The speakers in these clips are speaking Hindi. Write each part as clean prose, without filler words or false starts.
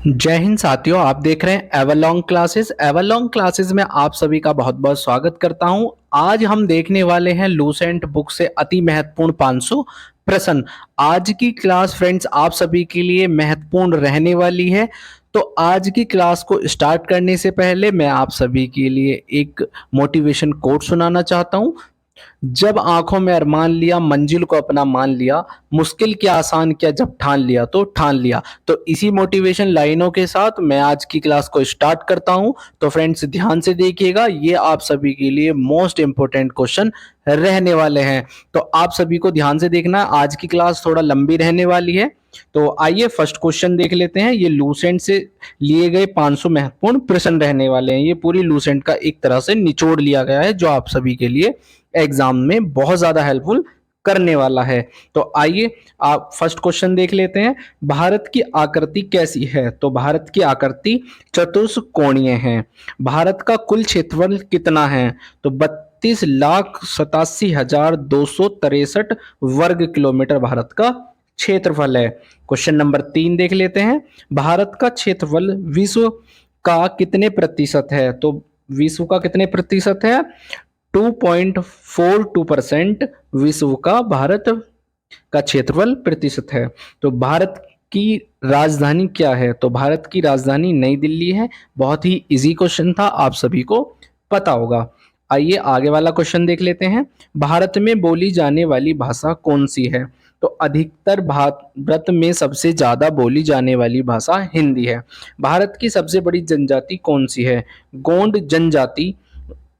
जय हिंद साथियों, आप देख रहे हैं एवरलॉन्ग क्लासेस। एवरलॉन्ग क्लासेस में आप सभी का बहुत बहुत स्वागत करता हूं। आज हम देखने वाले हैं लूसेंट बुक से अति महत्वपूर्ण 500 प्रश्न। आज की क्लास फ्रेंड्स आप सभी के लिए महत्वपूर्ण रहने वाली है। तो आज की क्लास को स्टार्ट करने से पहले मैं आप सभी के लिए एक मोटिवेशन कोट सुनाना चाहता हूं। जब आंखों में अरमान लिया, मंजिल को अपना मान लिया, मुश्किल क्या आसान क्या, जब ठान लिया तो ठान लिया। तो इसी मोटिवेशन लाइनों के साथ मैं आज की क्लास को स्टार्ट करता हूं। तो फ्रेंड्स ध्यान से देखिएगा, ये आप सभी के लिए मोस्ट इंपॉर्टेंट क्वेश्चन रहने वाले हैं। तो आप सभी को ध्यान से देखना है, आज की क्लास थोड़ा लंबी रहने वाली है। तो आइए फर्स्ट क्वेश्चन देख लेते हैं। ये लूसेंट से लिए गए 500 महत्वपूर्ण प्रश्न रहने वाले हैं। ये पूरी लूसेंट का एक तरह से निचोड़ लिया गया है, जो आप सभी के लिए एग्जाम में बहुत ज्यादा हेल्पफुल करने वाला है। तो आइए आप फर्स्ट क्वेश्चन देख लेते हैं। भारत की आकृति कैसी है? तो भारत की आकृति चतुष्कोणीय है। भारत का कुल क्षेत्रफल कितना है? तो 32,87,263 वर्ग किलोमीटर भारत का क्षेत्रफल है। क्वेश्चन नंबर 3 देख लेते हैं। भारत का क्षेत्रफल विश्व का कितने प्रतिशत है? तो विश्व का कितने प्रतिशत है? 2.42% विश्व का भारत का क्षेत्रफल प्रतिशत है। तो भारत की राजधानी क्या है? तो भारत की राजधानी नई दिल्ली है। बहुत ही इजी क्वेश्चन था, आप सभी को पता होगा। आइए आगे वाला क्वेश्चन देख लेते हैं। भारत में बोली जाने वाली भाषा कौन सी है? तो अधिकतर भारत में सबसे ज्यादा बोली जाने वाली भाषा हिंदी है। भारत की सबसे बड़ी जनजाति कौन सी है? गोंड जनजाति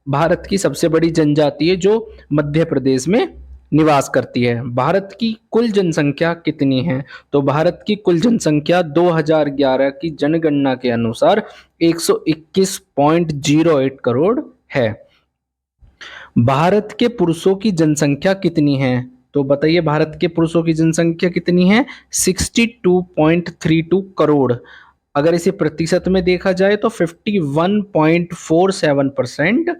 भारत की सबसे बड़ी जनजाति है, जो मध्य प्रदेश में निवास करती है। भारत की कुल जनसंख्या कितनी है? तो भारत की कुल जनसंख्या 2011 की जनगणना के अनुसार 121.08 करोड़ है। भारत के पुरुषों की जनसंख्या कितनी है? तो बताइए, भारत के पुरुषों की जनसंख्या कितनी है? 62.32 करोड़। अगर इसे प्रतिशत में देखा जाए तो 51.47%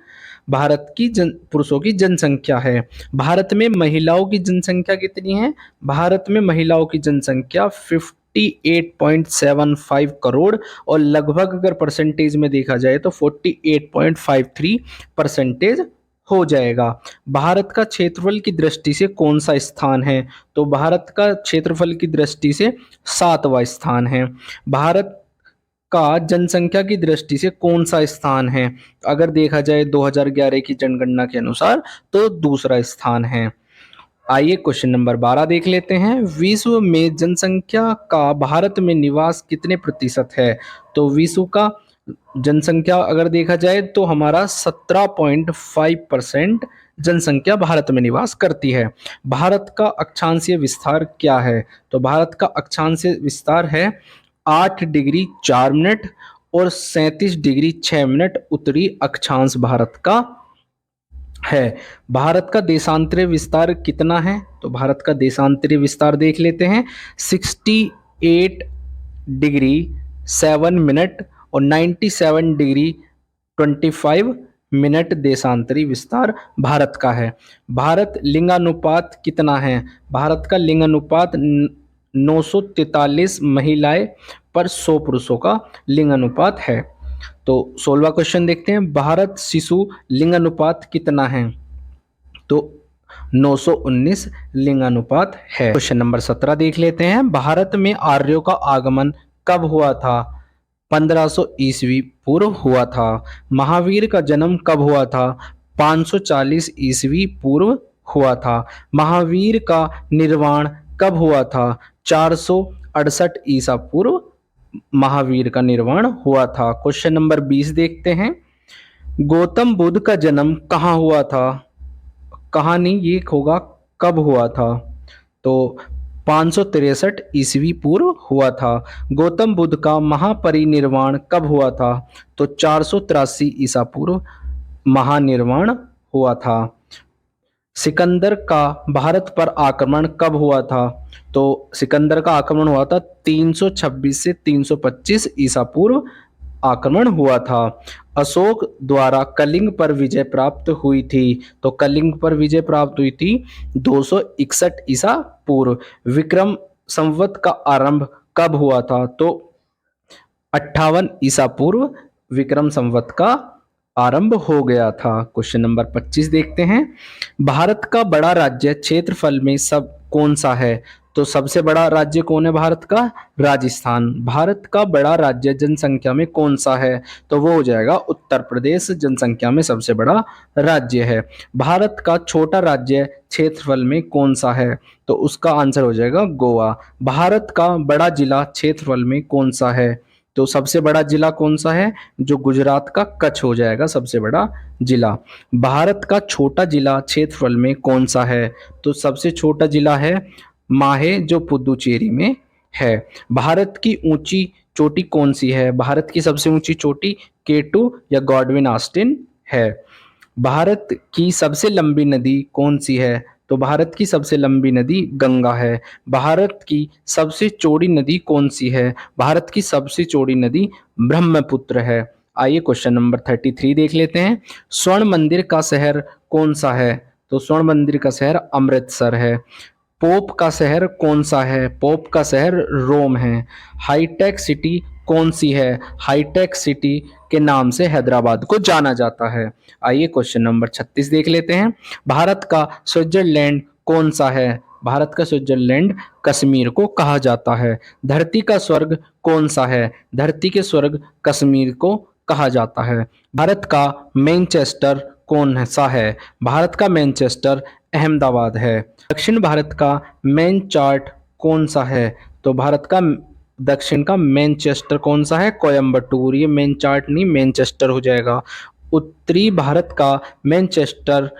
भारत की पुरुषों की जनसंख्या है। भारत में महिलाओं की जनसंख्या कितनी है? भारत में महिलाओं की जनसंख्या 58.75 करोड़ और लगभग अगर परसेंटेज में देखा जाए तो 48.53% हो जाएगा। भारत का क्षेत्रफल की दृष्टि से कौन सा स्थान है? तो भारत का क्षेत्रफल की दृष्टि से 7वां स्थान है। भारत का जनसंख्या की दृष्टि से कौन सा स्थान है? अगर देखा जाए 2011 की जनगणना के अनुसार तो दूसरा स्थान है। आइए क्वेश्चन नंबर 12 देख लेते हैं। विश्व में जनसंख्या का भारत में निवास कितने प्रतिशत है? तो विश्व का जनसंख्या अगर देखा जाए तो हमारा 17.5% जनसंख्या भारत में निवास करती है। भारत का अक्षांशीय विस्तार क्या है? तो भारत का अक्षांशीय विस्तार है 8 डिग्री 4 मिनट और 37 डिग्री 6 मिनट उत्तरी अक्षांश भारत का है। भारत का देशांतरीय विस्तार कितना है? तो भारत का देशांतरीय विस्तार देख लेते हैं। 68 डिग्री 7 मिनट और 97 डिग्री 25 मिनट देशांतरी विस्तार भारत का है। भारत लिंगानुपात कितना है? भारत का लिंगानुपात 943 महिलाएं पर 100 पुरुषों का लिंगानुपात है। तो 16वां क्वेश्चन देखते हैं। भारत शिशु लिंगानुपात कितना है? तो 919 लिंगानुपात है। क्वेश्चन नंबर 17 देख लेते हैं। भारत में आर्यों का आगमन कब हुआ था? 1500 ईस्वी पूर्व हुआ था। महावीर का जन्म कब हुआ था? 540 ईस्वी पूर्व हुआ था। महावीर का निर्वाण कब हुआ था? 468 ईसा पूर्व महावीर का निर्वाण हुआ था। क्वेश्चन नंबर 20 देखते हैं। गौतम बुद्ध का जन्म कहाँ हुआ था? कहानी ये होगा कब हुआ था? तो 563 ईस्वी पूर्व हुआ था। गौतम बुद्ध का महापरिनिर्वाण कब हुआ था? तो 483 ईसा पूर्व महानिर्वाण हुआ था। सिकंदर का भारत पर आक्रमण कब हुआ था? तो सिकंदर का आक्रमण हुआ था 326 से 325 ईसा पूर्व आक्रमण हुआ था। अशोक द्वारा कलिंग पर विजय प्राप्त हुई थी। तो कलिंग पर विजय प्राप्त हुई थी 261 ईसा पूर्व। विक्रम संवत का आरंभ कब हुआ था? तो 58 ईसा पूर्व विक्रम संवत का आरंभ हो गया था। क्वेश्चन नंबर 25 देखते हैं। भारत का बड़ा राज्य क्षेत्रफल में सब कौन सा है? तो सबसे बड़ा राज्य कौन है भारत का? राजस्थान। भारत का बड़ा राज्य जनसंख्या में कौन सा है? तो वो हो जाएगा उत्तर प्रदेश, जनसंख्या में सबसे बड़ा राज्य है। भारत का छोटा राज्य क्षेत्रफल में कौन सा है? तो उसका आंसर हो जाएगा गोवा। भारत का बड़ा जिला क्षेत्रफल में कौन सा है? तो सबसे बड़ा जिला कौन सा है? जो गुजरात का कच्छ हो जाएगा सबसे बड़ा जिला। भारत का छोटा जिला क्षेत्रफल में कौन सा है? तो सबसे छोटा जिला है माहे, जो पुदुचेरी में है। भारत की ऊंची चोटी कौन सी है? भारत की सबसे ऊंची चोटी केटू या गॉडविन ऑस्टिन है। भारत की सबसे लंबी नदी कौन सी है? तो भारत की सबसे लंबी नदी गंगा है। भारत की सबसे चौड़ी नदी कौन सी है? भारत की सबसे चौड़ी नदी ब्रह्मपुत्र है। आइए क्वेश्चन नंबर 33 देख लेते हैं। स्वर्ण मंदिर का शहर कौन सा है? तो स्वर्ण मंदिर का शहर अमृतसर है। पोप का शहर कौन सा है? पोप का शहर रोम है। हाईटेक सिटी कौन सी है? हाईटेक सिटी के नाम से हैदराबाद को जाना जाता है। आइए क्वेश्चन नंबर 36 देख लेते हैं। भारत का स्विट्जरलैंड कौन सा है? भारत का स्विट्जरलैंड कश्मीर को कहा जाता है। धरती का स्वर्ग कौन सा है? धरती के स्वर्ग कश्मीर को कहा जाता है। भारत का मैनचेस्टर कौन सा है? भारत का मैनचेस्टर अहमदाबाद है। दक्षिण भारत का मेन चार्ट कौन सा है? तो भारत का दक्षिण का मैनचेस्टर कौन सा है? कोयम्बटूर। ये मेन चार्ट नहीं, मैनचेस्टर हो जाएगा। उत्तरी भारत का मैनचेस्टर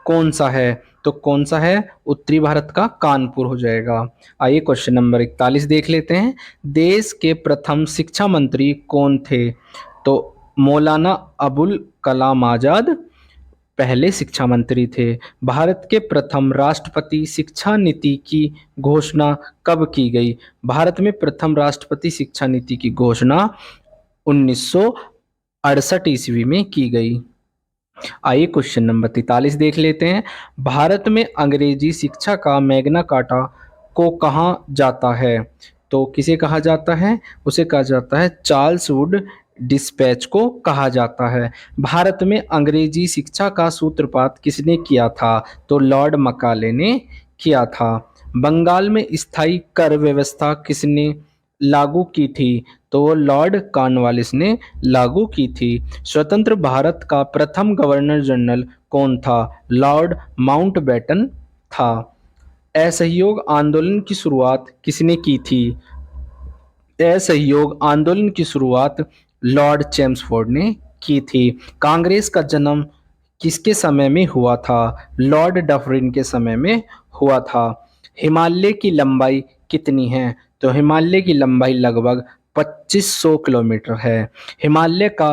कौन सा है? तो कौन सा है? उत्तरी भारत का कानपुर हो जाएगा। आइए क्वेश्चन नंबर 41 देख लेते हैं। देश के प्रथम शिक्षा मंत्री कौन थे? तो मौलाना अबुल कलाम आजाद पहले शिक्षा मंत्री थे। भारत के प्रथम राष्ट्रपति शिक्षा नीति की घोषणा कब की गई? भारत में प्रथम राष्ट्रपति शिक्षा नीति की घोषणा 1968 ईस्वी में की गई। आइए क्वेश्चन नंबर 43 देख लेते हैं। भारत में अंग्रेजी शिक्षा का मैग्ना कार्टा को कहा जाता है? तो किसे कहा जाता है? उसे कहा जाता है चार्ल्स वुड डिस्पैच को कहा जाता है। भारत में अंग्रेजी शिक्षा का सूत्रपात किसने किया था? तो लॉर्ड मकाले ने किया था। बंगाल में स्थायी कर व्यवस्था किसने लागू की थी? तो वो लॉर्ड कॉर्नवालिस ने लागू की थी। स्वतंत्र भारत का प्रथम गवर्नर जनरल कौन था? लॉर्ड माउंटबेटन था। असहयोग आंदोलन की शुरुआत किसने की थी? असहयोग आंदोलन की शुरुआत लॉर्ड चेम्सफोर्ड ने की थी। कांग्रेस का जन्म किसके समय में हुआ था? लॉर्ड डफरिन के समय में हुआ था। हिमालय की लंबाई कितनी है? तो हिमालय की लंबाई लगभग 2500 किलोमीटर है। हिमालय का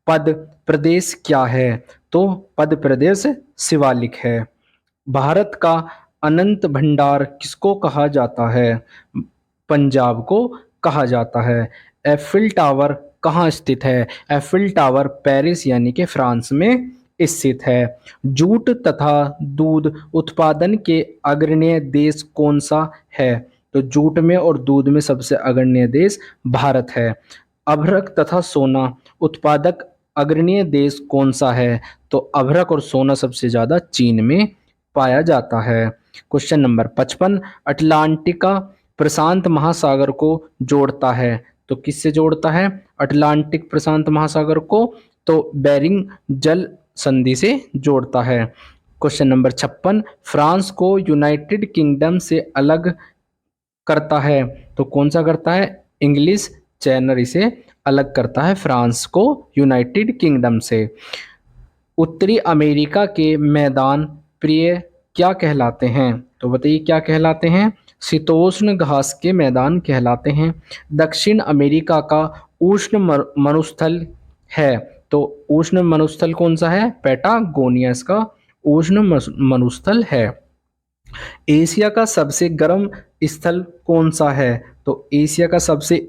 पद प्रदेश क्या है? तो पद प्रदेश शिवालिक है। भारत का अनंत भंडार किसको कहा जाता है? पंजाब को कहा जाता है। एफिल टावर कहाँ स्थित है? एफिल टावर पेरिस यानी कि फ्रांस में स्थित है। जूट तथा दूध उत्पादन के अग्रणी देश कौन सा है? तो जूट में और दूध में सबसे अग्रणी देश भारत है। अभ्रक तथा सोना उत्पादक अग्रणी देश कौन सा है? तो अभ्रक और सोना सबसे ज्यादा चीन में पाया जाता है। Question number 55। अटलांटिका प्रशांत महासागर को जोड़ता है। तो किससे जोड़ता है? अटलांटिक प्रशांत महासागर को तो बेरिंग जल संधि से जोड़ता है। Question number 56। फ्रांस को यूनाइटेड किंगडम से अलग करता है। तो कौन सा करता है? इंग्लिश चैनल इसे अलग करता है फ्रांस को यूनाइटेड किंगडम से। उत्तरी अमेरिका के मैदान प्रिय क्या कहलाते हैं? तो बताइए क्या कहलाते हैं? शीतोष्ण घास के मैदान कहलाते हैं। दक्षिण अमेरिका का उष्ण मरुस्थल है। तो उष्ण मरुस्थल कौन सा है? पैटागोनिया इसका उष्ण मरुस्थल है। एशिया का सबसे गर्म स्थल कौन सा है? तो एशिया का सबसे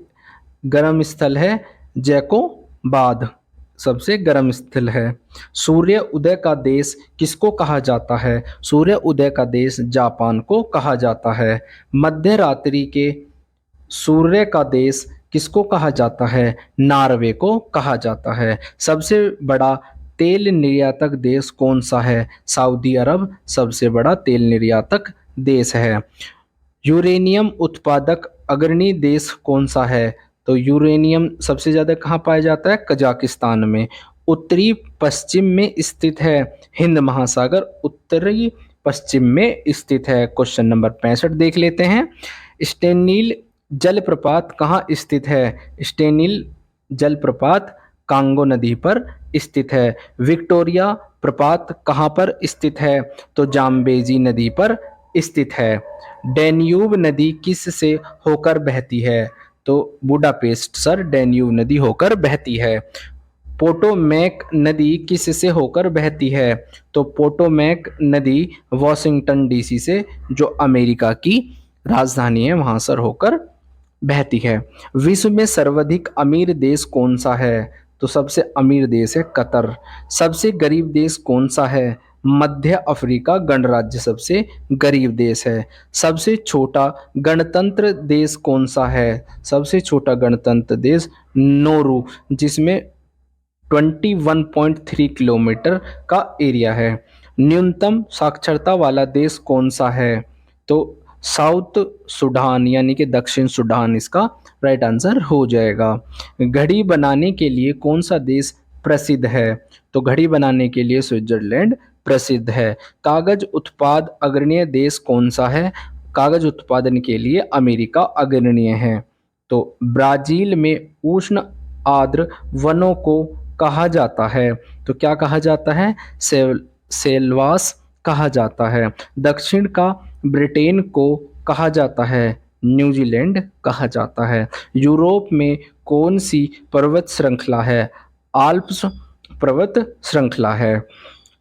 गर्म स्थल है जैकोबाद, सबसे गर्म स्थल है। सूर्य उदय का देश किसको कहा जाता है? सूर्य उदय का देश जापान को कहा जाता है। मध्य रात्रि के सूर्य का देश किसको कहा जाता है? नॉर्वे को कहा जाता है। सबसे बड़ा तेल निर्यातक देश कौन सा है? सऊदी अरब सबसे बड़ा तेल निर्यातक देश है। यूरेनियम उत्पादक अग्रणी देश कौन सा है? तो यूरेनियम सबसे ज्यादा कहाँ पाया जाता है? कजाकिस्तान में। उत्तरी पश्चिम में स्थित है। हिंद महासागर उत्तरी पश्चिम में स्थित है। क्वेश्चन नंबर 65 देख लेते हैं। स्टेनिल जलप्रपात कहाँ स्थित है? स्टेनिल जलप्रपात कांगो नदी पर स्थित है। विक्टोरिया प्रपात कहाँ पर स्थित है? तो जाम्बेजी नदी पर स्थित है। डैन्यूब नदी किस से होकर बहती है? तो बुडापेस्ट सर डैन्यूब नदी होकर बहती है। पोटोमैक नदी किस से होकर बहती है? तो पोटोमैक नदी वॉशिंगटन डीसी से, जो अमेरिका की राजधानी है, वहां से होकर बहती है। विश्व में सर्वाधिक अमीर देश कौन सा है? तो सबसे अमीर देश है कतर। सबसे गरीब देश कौन सा है? मध्य अफ्रीका गणराज्य सबसे गरीब देश है। सबसे छोटा गणतंत्र देश कौन सा है? सबसे छोटा गणतंत्र देश नोरू, जिसमें 21.3 किलोमीटर का एरिया है। न्यूनतम साक्षरता वाला देश कौन सा है? तो साउथ सुडान यानी कि दक्षिण सुडान इसका राइट आंसर हो जाएगा। घड़ी बनाने के लिए कौन सा देश प्रसिद्ध है? तो घड़ी बनाने के लिए स्विट्जरलैंड प्रसिद्ध है। कागज उत्पाद अग्रणीय देश कौन सा है? कागज उत्पादन के लिए अमेरिका अग्रणीय है। तो ब्राजील में उष्ण आर्द्र वनों को कहा जाता है। तो क्या कहा जाता है? सेल्वास कहा जाता है। दक्षिण का ब्रिटेन को कहा जाता है? न्यूजीलैंड कहा जाता है। यूरोप में कौन सी पर्वत श्रृंखला है? आल्प्स पर्वत श्रृंखला है।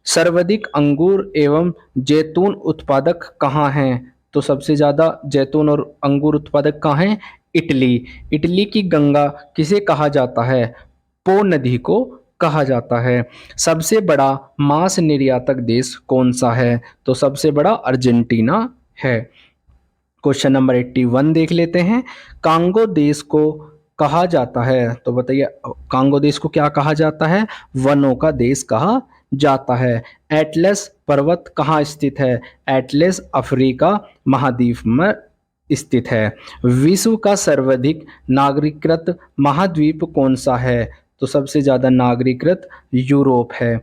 सर्वाधिक अंगूर एवं जैतून उत्पादक कहाँ हैं? तो सबसे ज्यादा जैतून और अंगूर उत्पादक कहाँ हैं? इटली। इटली की गंगा किसे कहा जाता है? पो नदी को कहा जाता है। सबसे बड़ा मांस निर्यातक देश कौन सा है? तो सबसे बड़ा अर्जेंटीना है। क्वेश्चन नंबर 81 देख लेते हैं। कांगो देश को कहा जाता है, तो बताइए कांगो देश को क्या कहा जाता है? वनों का देश कहा जाता है। एटलस पर्वत कहाँ स्थित है? एटलस अफ्रीका महाद्वीप में स्थित है। विश्व का सर्वाधिक नागरिकृत महाद्वीप कौन सा है? तो सबसे ज्यादा नागरिकृत यूरोप है।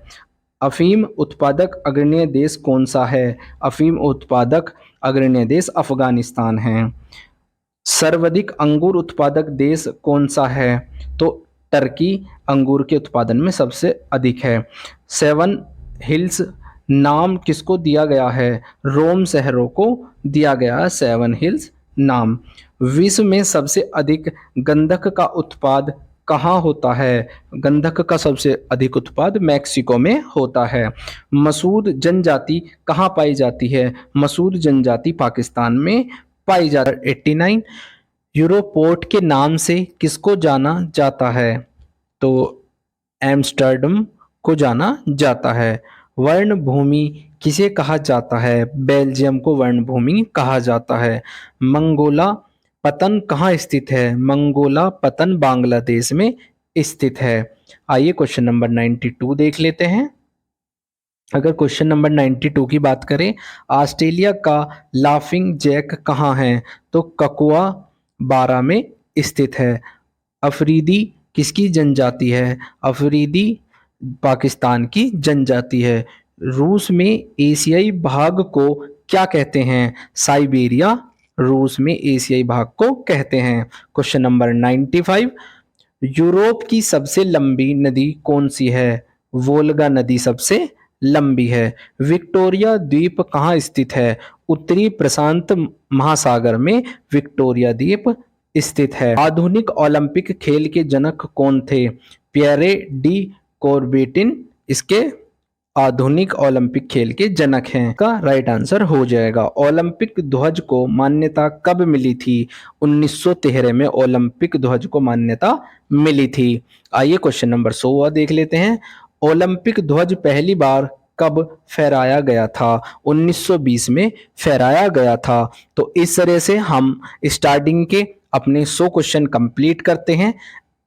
अफीम उत्पादक अग्रणी देश कौन सा है? अफीम उत्पादक अग्रणी देश अफगानिस्तान है। सर्वाधिक अंगूर उत्पादक देश कौन सा है? तो टर्की अंगूर के उत्पादन में सबसे अधिक है। सेवन हिल्स नाम किसको दिया गया है? रोम शहरों को दिया गया है सेवन हिल्स नाम। विश्व में सबसे अधिक गंधक का उत्पाद कहाँ होता है? गंधक का सबसे अधिक उत्पाद मैक्सिको में होता है। मसूद जनजाति कहाँ पाई जाती है? मसूद जनजाति पाकिस्तान में पाई जाती है। 89 यूरोपोर्ट के नाम से किसको जाना जाता है? तो एम्स्टर्डम को जाना जाता है। वर्ण भूमि किसे कहा जाता है? बेल्जियम को वर्ण भूमि कहा जाता है। मंगोला पतन कहाँ स्थित है? मंगोला पतन बांग्लादेश में स्थित है। आइए क्वेश्चन नंबर 92 देख लेते हैं। अगर क्वेश्चन नंबर 92 की बात करें, ऑस्ट्रेलिया का लाफिंग जैक कहाँ है? तो ककुआ बारा में स्थित है। अफरीदी किसकी जनजाति है? अफरीदी पाकिस्तान की जनजाति है। रूस में एशियाई भाग को क्या कहते हैं? साइबेरिया रूस में एशियाई भाग को कहते हैं। क्वेश्चन नंबर 95 यूरोप की सबसे लंबी नदी कौन सी है? वोल्गा नदी सबसे लंबी है। विक्टोरिया द्वीप कहाँ स्थित है? उत्तरी प्रशांत महासागर में विक्टोरिया द्वीप स्थित है। आधुनिक ओलंपिक खेल के जनक कौन थे? पियरे डी कॉर्बेटिन इसके आधुनिक ओलंपिक खेल के जनक हैं। का राइट आंसर हो जाएगा। ओलंपिक ध्वज को मान्यता कब मिली थी? 1913 में ओलंपिक ध्वज को मान्यता मिली थी। आइए क्वेश्चन नंबर 100 देख लेते हैं। ओलंपिक ध्वज पहली बार कब फहराया गया था? 1920 में फहराया गया था। तो इस तरह से हम स्टार्टिंग के अपने 100 क्वेश्चन कंप्लीट करते हैं।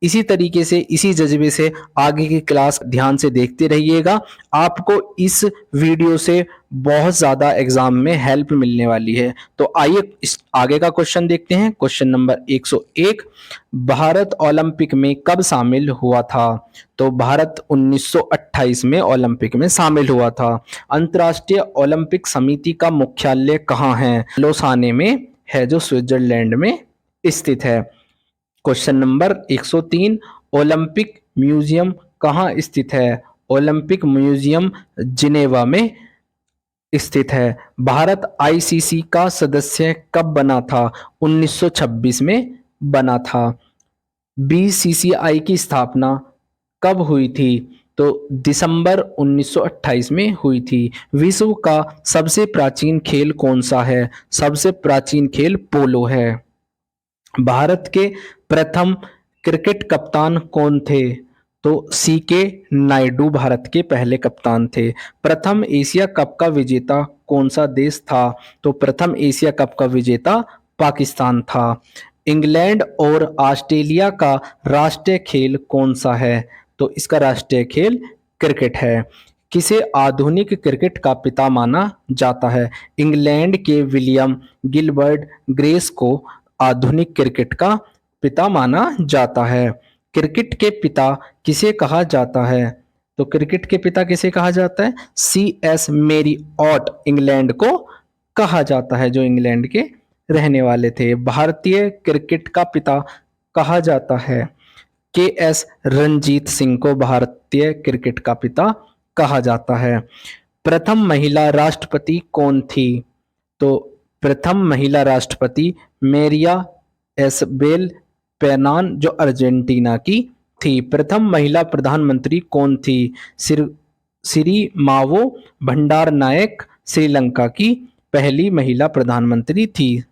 इसी तरीके से, इसी जज्बे से आगे की क्लास ध्यान से देखते रहिएगा। आपको इस वीडियो से बहुत ज़्यादा एग्जाम में हेल्प मिलने वाली है। तो आइए इस आगे का क्वेश्चन देखते हैं। क्वेश्चन नंबर 101, भारत ओलंपिक में कब शामिल हुआ था? तो भारत 1928 में ओलंपिक में शामिल हुआ था। अंतर्राष्ट्रीय ओलंपिक समिति का मुख्यालय कहाँ है? लोसाने में है, जो स्विट्जरलैंड में स्थित है। क्वेश्चन नंबर 103, ओलंपिक म्यूजियम कहाँ स्थित है? ओलंपिक म्यूजियम जिनेवा में स्थित है। भारत आईसीसी का सदस्य कब बना था? 1926 में बना था। बीसीसीआई की स्थापना कब हुई थी? तो दिसंबर 1928 में हुई थी। विश्व का सबसे प्राचीन खेल कौन सा है? सबसे प्राचीन खेल पोलो है। भारत के प्रथम क्रिकेट कप्तान कौन थे? तो सीके नायडू भारत के पहले कप्तान थे। प्रथम एशिया कप का विजेता कौन सा देश था? तो प्रथम एशिया कप का विजेता पाकिस्तान था। इंग्लैंड और ऑस्ट्रेलिया का राष्ट्रीय खेल कौन सा है? तो इसका राष्ट्रीय खेल क्रिकेट है। किसे आधुनिक क्रिकेट का पिता माना जाता है? इंग्लैंड के विलियम गिलबर्ट ग्रेस को आधुनिक क्रिकेट का पिता माना जाता है। क्रिकेट के पिता किसे कहा जाता है? तो क्रिकेट के पिता किसे कहा जाता है? CS मैरियॉट इंग्लैंड को कहा जाता है, जो इंग्लैंड के रहने वाले थे। भारतीय क्रिकेट का पिता कहा जाता है। KS रणजीत सिंह को भारतीय क्रिकेट का पिता कहा जाता है। प्रथम महिला राष्ट्रपति कौन थी? तो प्रथम महिला राष्ट्रपति मेरिया एसबेल पेनान, जो अर्जेंटीना की थी। प्रथम महिला प्रधानमंत्री कौन थी? श्री मावो भंडार नायक श्रीलंका की पहली महिला प्रधानमंत्री थी।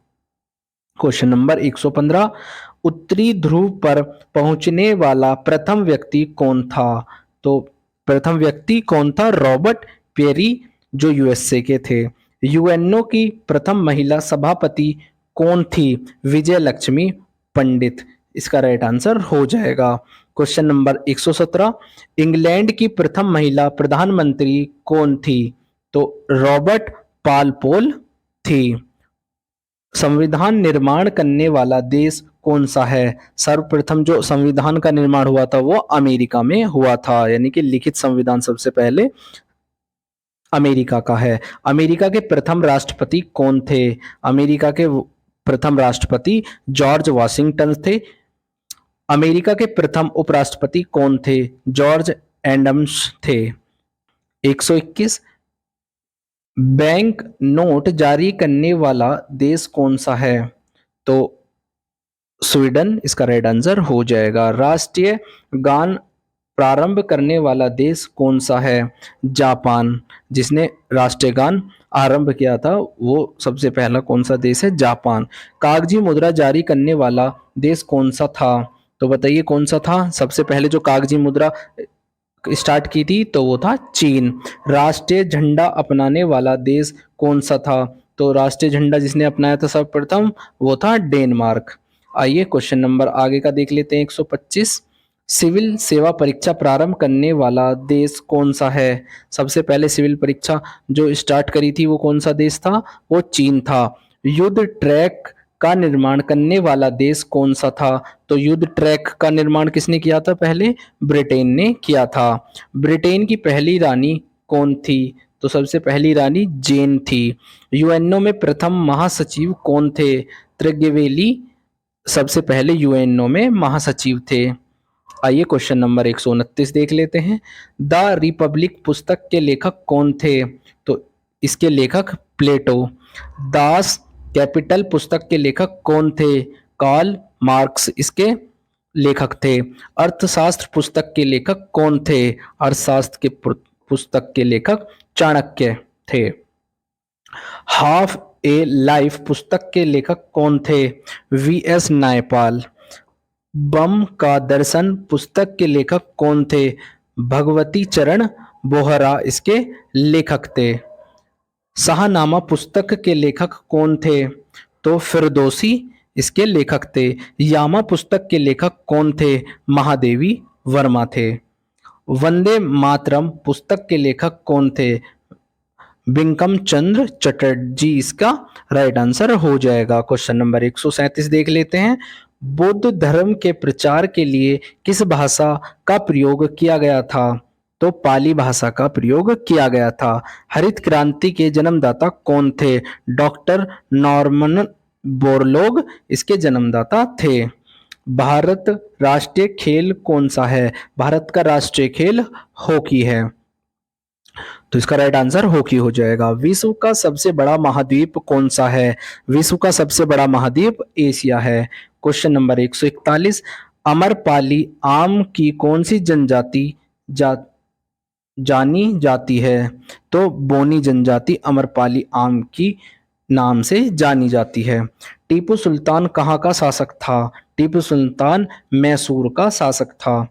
क्वेश्चन नंबर 115, उत्तरी ध्रुव पर पहुंचने वाला प्रथम व्यक्ति कौन था? तो प्रथम व्यक्ति कौन था? रॉबर्ट पेरी, जो यूएसए के थे। यूएनओ की प्रथम महिला सभापति कौन थी? विजय लक्ष्मी पंडित, इसका राइट आंसर हो जाएगा। क्वेश्चन नंबर 117, इंग्लैंड की प्रथम महिला प्रधानमंत्री कौन थी? तो रॉबर्ट पालपोल थी। संविधान निर्माण करने वाला देश कौन सा है? सर्वप्रथम जो संविधान का निर्माण हुआ था वो अमेरिका में हुआ था, यानी कि लिखित संविधान सबसे पहले अमेरिका का है। अमेरिका के प्रथम राष्ट्रपति कौन थे? अमेरिका के प्रथम राष्ट्रपति जॉर्ज वाशिंगटन थे। अमेरिका के प्रथम उपराष्ट्रपति कौन थे? जॉर्ज एडम्स थे। 121, बैंक नोट जारी करने वाला देश कौन सा है? तो स्वीडन, इसका राइट आंसर हो जाएगा। राष्ट्रीय गान प्रारंभ करने वाला देश कौन सा है? जापान। जिसने राष्ट्रीय गान आरंभ किया था वो सबसे पहला कौन सा देश है? जापान। कागजी मुद्रा जारी करने वाला देश कौन सा था? तो बताइए कौन सा था? सबसे पहले जो कागजी मुद्रा स्टार्ट की थी तो वो था चीन। राष्ट्रीय झंडा अपनाने वाला देश कौन सा था? तो राष्ट्रीय झंडा जिसने अपनाया था सर्वप्रथम वो था डेनमार्क। आइए क्वेश्चन नंबर आगे का देख लेते हैं। 125, सिविल सेवा परीक्षा प्रारंभ करने वाला देश कौन सा है? सबसे पहले सिविल परीक्षा जो स्टार्ट करी थी वो कौन सा देश था? वो चीन था। युद्ध ट्रैक का निर्माण करने वाला देश कौन सा था? तो युद्ध ट्रैक का निर्माण किसने किया था? पहले ब्रिटेन ने किया था। ब्रिटेन की पहली रानी कौन थी? तो सबसे पहली रानी जेन थी। यूएनओ में प्रथम महासचिव कौन थे? त्रिगवेली सबसे पहले यूएनओ में महासचिव थे। आइए क्वेश्चन नंबर 129 देख लेते हैं। द रिपब्लिक पुस्तक के लेखक कौन थे? तो इसके लेखक प्लेटो। दास कैपिटल पुस्तक के लेखक कौन थे? कार्ल मार्क्स इसके लेखक थे। अर्थशास्त्र पुस्तक के लेखक कौन थे? अर्थशास्त्र के पुस्तक के लेखक चाणक्य थे। हाफ ए लाइफ पुस्तक के लेखक कौन थे? VS नायपाल। बम का दर्शन पुस्तक के लेखक कौन थे? भगवती चरण बोहरा इसके लेखक थे। शाहनामा पुस्तक के लेखक कौन थे? तो फिरदौसी इसके लेखक थे। यामा पुस्तक के लेखक कौन थे? महादेवी वर्मा थे। वंदे मातरम पुस्तक के लेखक कौन थे? बिंकम चंद्र चटर्जी इसका राइट आंसर हो जाएगा। क्वेश्चन नंबर 137 देख लेते हैं। बौद्ध धर्म के प्रचार के लिए किस भाषा का प्रयोग किया गया था? तो पाली भाषा का प्रयोग किया गया था। हरित क्रांति के जन्मदाता कौन थे? डॉक्टर नॉर्मन बोरलोग इसके जन्मदाता थे। भारत राष्ट्रीय खेल कौन सा है? भारत का राष्ट्रीय खेल हॉकी है। तो इसका राइट आंसर हॉकी हो जाएगा। विश्व का सबसे बड़ा महाद्वीप कौन सा है? विश्व का सबसे बड़ा महाद्वीप एशिया है। Question number 141। अमरपाली आम की कौन सी जनजाति जानी जाती है? तो बोनी जनजाति अमरपाली आम की नाम से जानी जाती है। टीपू सुल्तान कहाँ का शासक था? टीपू सुल्तान मैसूर का शासक था।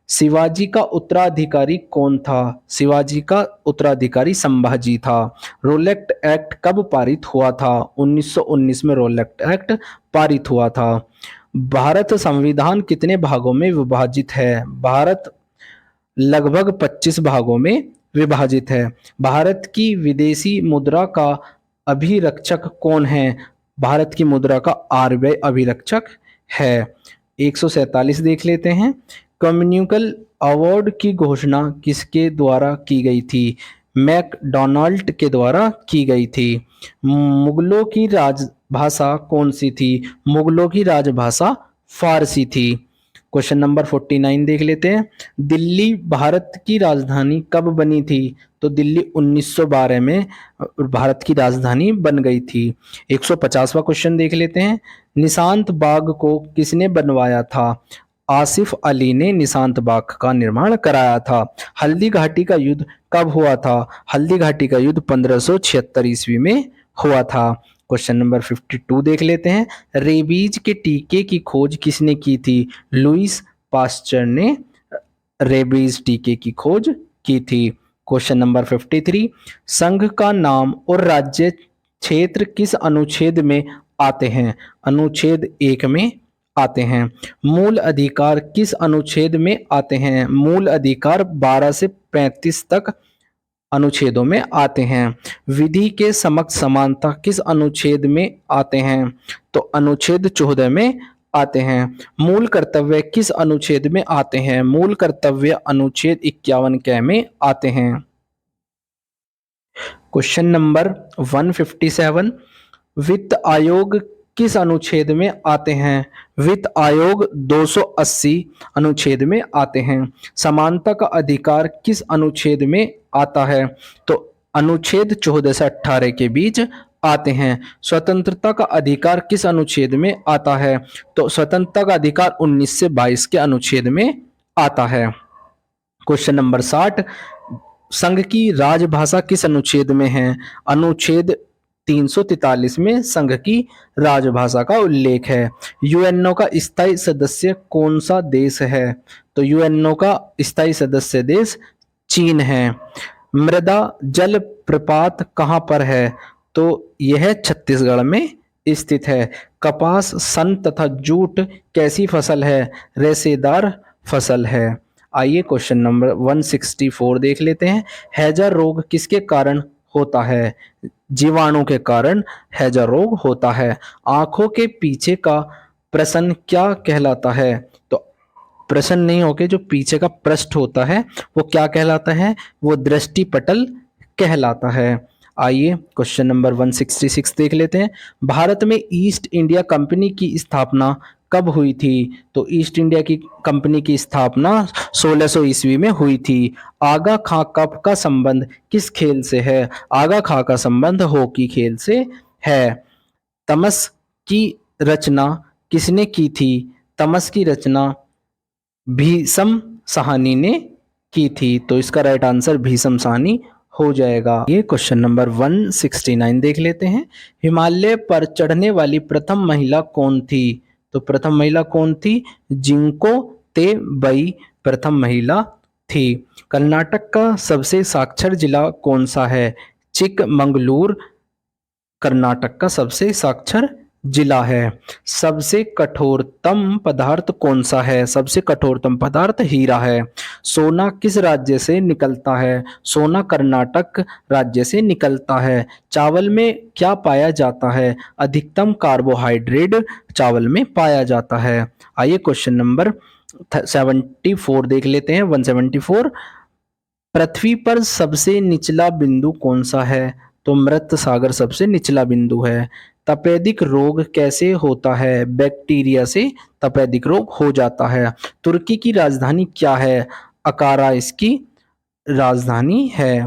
शिवाजी का उत्तराधिकारी कौन था? शिवाजी का उत्तराधिकारी संभाजी था। रोलेक्ट एक्ट कब पारित हुआ था? 1919 में रोलेक्ट एक्ट पारित हुआ था। भारत संविधान कितने भागों में विभाजित है? भारत लगभग 25 भागों में विभाजित है। भारत की विदेशी मुद्रा का अभिरक्षक कौन है? भारत की मुद्रा का आरबीआई अभिरक्षक है। 147 देख लेते हैं। कम्युनिकल अवार्ड की घोषणा किसके द्वारा की गई थी? मैकडोनाल्ड के द्वारा की गई थी। मुगलों की राजभाषा कौन सी थी? मुगलों की राजभाषा फारसी थी। क्वेश्चन नंबर 49 देख लेते हैं। दिल्ली भारत की राजधानी कब बनी थी? तो दिल्ली 1912 में भारत की राजधानी बन गई थी। 150वां क्वेश्चन देख लेते हैं। निशांत बाग को किसने बनवाया था? आसिफ अली ने निशांत बाग का निर्माण कराया था। हल्दी घाटी का युद्ध कब हुआ था? हल्दी घाटी का युद्ध 1576 ईस्वी में हुआ था। क्वेश्चन नंबर 52 देख लेते हैं। रेबीज के टीके की खोज किसने की थी? लुईस पास्चर ने रेबीज टीके की खोज की थी। Question number 53। संघ का नाम और राज्य क्षेत्र किस अनुच्छेद में आते हैं? अनुच्छेद 1 में आते हैं। मूल अधिकार किस अनुच्छेद में आते हैं? मूल अधिकार 12 से 35 तक अनुच्छेदों में आते हैं। विधि के समक्ष समानता किस अनुच्छेद में आते हैं? तो अनुच्छेद 14 में आते हैं। मूल कर्तव्य किस अनुच्छेद में आते हैं? मूल कर्तव्य अनुच्छेद 51 क में आते हैं। Question number 157। वित्त आयोग किस अनुच्छेद में आते हैं? वित्त आयोग 280 अनुच्छेद में आते हैं। समानता का अधिकार किस अनुच्छेद में आता है? तो अनुच्छेद 14 से 18 के बीच आते हैं। स्वतंत्रता का अधिकार किस अनुच्छेद में आता है? तो स्वतंत्रता का अधिकार 19 से 22 के अनुच्छेद में आता है। Question number 60। संघ की राजभाषा किस अनुच्छेद में है? अनुच्छेद 343 में संघ की राजभाषा का उल्लेख है। यूएनओ का स्थायी सदस्य कौन सा देश है? तो यूएनओ का स्थायी सदस्य देश चीन है। मृदा जल प्रपात कहाँ पर है? तो यह छत्तीसगढ़ में स्थित है। कपास, सन तथा जूट कैसी फसल है? रेशेदार फसल है। आइए क्वेश्चन नंबर 164 देख लेते हैं। हैजा रोग किसके कारण होता है? जीवाणु के कारण हैजा रोग होता है। आंखों के पीछे का प्रश्न क्या कहलाता है? तो प्रश्न नहीं होके जो पीछे का पृष्ठ होता है वो क्या कहलाता है? वो दृष्टिपटल कहलाता है। आइए क्वेश्चन नंबर 166 देख लेते हैं। भारत में ईस्ट इंडिया कंपनी की स्थापना कब हुई थी? तो ईस्ट इंडिया की कंपनी की स्थापना 1600 ईस्वी में हुई थी। आगा खां कप का संबंध किस खेल से है? आगा खां का संबंध हॉकी खेल से है। तमस की रचना किसने की थी? तमस की रचना भीषम साहनी ने की थी। तो इसका राइट आंसर भीषम साहनी हो जाएगा। ये क्वेश्चन नंबर 169 देख लेते हैं। हिमालय पर चढ़ने वाली प्रथम महिला कौन थी? तो प्रथम महिला कौन थी? जिंको तेबई प्रथम महिला थी। कर्नाटक का सबसे साक्षर जिला कौन सा है? चिकमंगलूर कर्नाटक का सबसे साक्षर जिला है। सबसे कठोरतम पदार्थ कौन सा है? सबसे कठोरतम पदार्थ हीरा है। सोना किस राज्य से निकलता है? सोना कर्नाटक राज्य से निकलता है। चावल में क्या पाया जाता है? अधिकतम कार्बोहाइड्रेट चावल में पाया जाता है। आइए क्वेश्चन नंबर 74 देख लेते हैं। 174। पृथ्वी पर सबसे निचला बिंदु कौन सा है? तो मृत सागर सबसे निचला बिंदु है। तपेदिक रोग कैसे होता है? बैक्टीरिया से तपेदिक रोग हो जाता है। तुर्की की राजधानी क्या है? अकारा इसकी राजधानी है।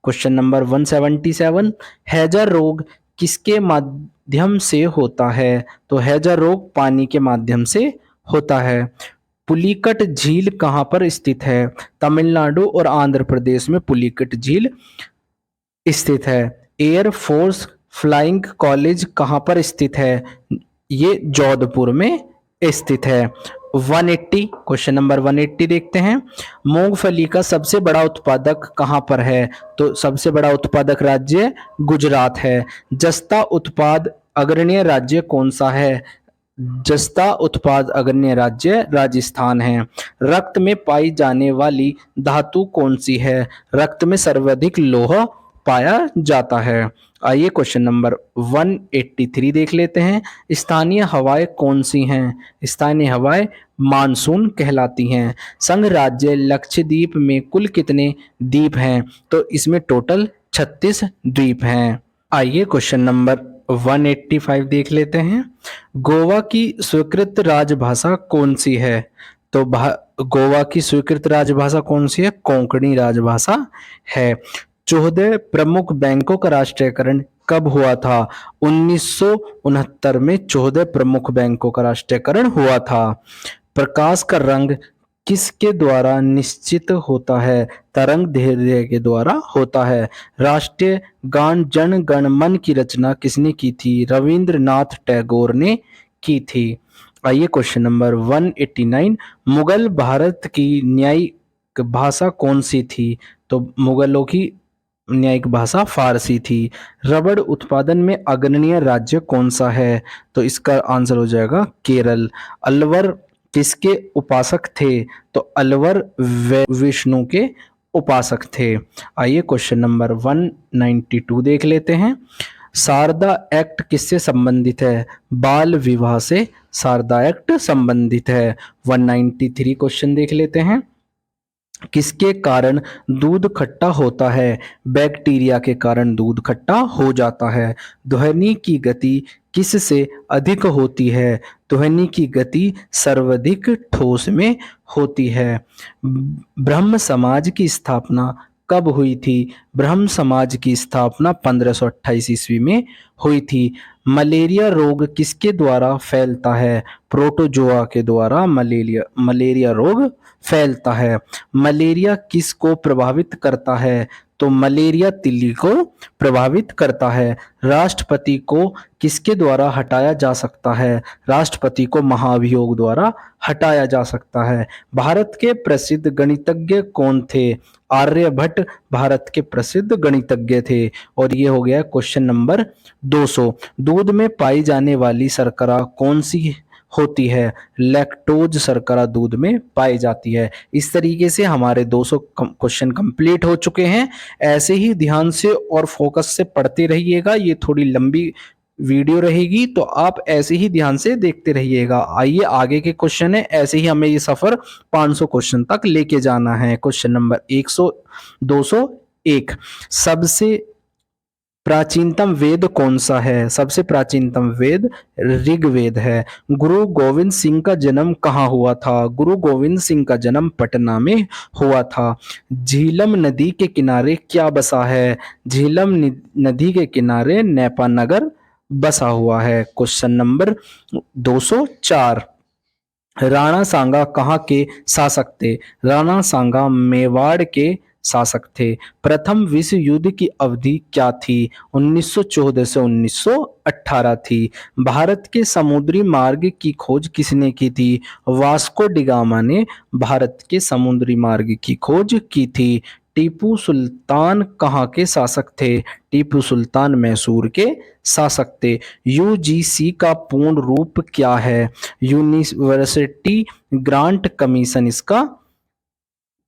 Question number 177। हैजा रोग किसके माध्यम से होता है? तो हैजा रोग पानी के माध्यम से होता है। पुलिकट झील कहाँ पर स्थित है? तमिलनाडु और आंध्र प्रदेश में पुलिकट झील स्थित है। एयर फोर्स फ्लाइंग कॉलेज कहाँ पर स्थित है? ये जोधपुर में स्थित है। 180, क्वेश्चन नंबर 180 देखते हैं। मूंगफली का सबसे बड़ा उत्पादक कहाँ पर है? तो सबसे बड़ा उत्पादक राज्य गुजरात है। जस्ता उत्पाद अग्रणीय राज्य कौन सा है? जस्ता उत्पाद अग्रणीय राज्य राजस्थान है। रक्त में पाई जाने वाली धातु कौन सी है? रक्त में सर्वाधिक लोहा पाया जाता है। आइए क्वेश्चन नंबर 183 देख लेते हैं। स्थानीय हवाएं कौन सी हैं? स्थानीय हवाएं मानसून कहलाती हैं। संघ राज्य लक्षद्वीप में कुल कितने द्वीप हैं? तो इसमें टोटल 36 द्वीप हैं। आइए क्वेश्चन नंबर 185 देख लेते हैं। गोवा की स्वीकृत राजभाषा कौन सी है? तो गोवा की स्वीकृत राजभाषा कौन सी है? कोंकणी राजभाषा है। 14 प्रमुख बैंकों का राष्ट्रीयकरण कब हुआ था? 1969 में 14 प्रमुख बैंकों का राष्ट्रीयकरण हुआ था। प्रकाश का रंग किसके द्वारा निश्चित होता है? तरंग दैर्ध्य के द्वारा होता है। राष्ट्रीय गान जन गण मन की रचना किसने की थी? रविंद्रनाथ टैगोर ने की थी। आइए क्वेश्चन नंबर 189। मुगल भारत की न्यायिक भाषा कौन सी थी? तो मुगलों की न्यायिक भाषा फारसी थी। रबड़ उत्पादन में अग्रणीय राज्य कौन सा है? तो इसका आंसर हो जाएगा केरल। अलवर किसके उपासक थे? तो अलवर विष्णु के उपासक थे। आइए क्वेश्चन नंबर 192 देख लेते हैं। शारदा एक्ट किससे संबंधित है? बाल विवाह से शारदा एक्ट संबंधित है। 193 क्वेश्चन देख लेते हैं। किसके कारण दूध खट्टा होता है? बैक्टीरिया के कारण दूध खट्टा हो जाता है। ध्वनि की गति किससे अधिक होती है? ध्वनि की गति सर्वाधिक ठोस में होती है। ब्रह्म समाज की स्थापना कब हुई थी? ब्रह्म समाज की स्थापना 1528 ईस्वी में हुई थी। मलेरिया रोग किसके द्वारा फैलता है? प्रोटोजोआ के द्वारा मलेरिया रोग फैलता है। मलेरिया किसको प्रभावित करता है? तो मलेरिया तिल्ली को प्रभावित करता है। राष्ट्रपति को किसके द्वारा हटाया जा सकता है? राष्ट्रपति को महाभियोग द्वारा हटाया जा सकता है। भारत के प्रसिद्ध गणितज्ञ कौन थे? आर्यभट्ट भारत के प्रसिद्ध गणितज्ञ थे। और ये हो गया क्वेश्चन नंबर 200। दूध में पाई जाने वाली शर्करा कौन सी होती है? लैक्टोज शर्करा दूध में पाई जाती है। इस तरीके से हमारे 200 क्वेश्चन कंप्लीट हो चुके हैं। ऐसे ही ध्यान से और फोकस से पढ़ते रहिएगा। ये थोड़ी लंबी वीडियो रहेगी तो आप ऐसे ही ध्यान से देखते रहिएगा। आइए आगे के क्वेश्चन है। ऐसे ही हमें ये सफर 500 क्वेश्चन तक लेके जाना है। Question number 201। सबसे प्राचीनतम वेद कौन सा है? सबसे प्राचीनतम वेद ऋग्वेद है। गुरु गोविंद सिंह का जन्म कहाँ हुआ था? गुरु गोविंद सिंह का जन्म पटना में हुआ था। झीलम नदी के किनारे क्या बसा है? झीलम नदी के किनारे नेपा नगर बसा हुआ है। Question number 204। राणा सांगा कहाँ के शासक थे? राणा सांगा मेवाड़ के शासक थे। प्रथम विश्व युद्ध की अवधि क्या थी? 1914 से 1918 थी। भारत के समुद्री मार्ग की खोज किसने की थी? वास्को डिगामा ने भारत के समुद्री मार्ग की खोज की थी। टीपू सुल्तान कहाँ के शासक थे? टीपू सुल्तान मैसूर के शासक थे। यूजीसी का पूर्ण रूप क्या है? यूनिवर्सिटी ग्रांट कमीशन इसका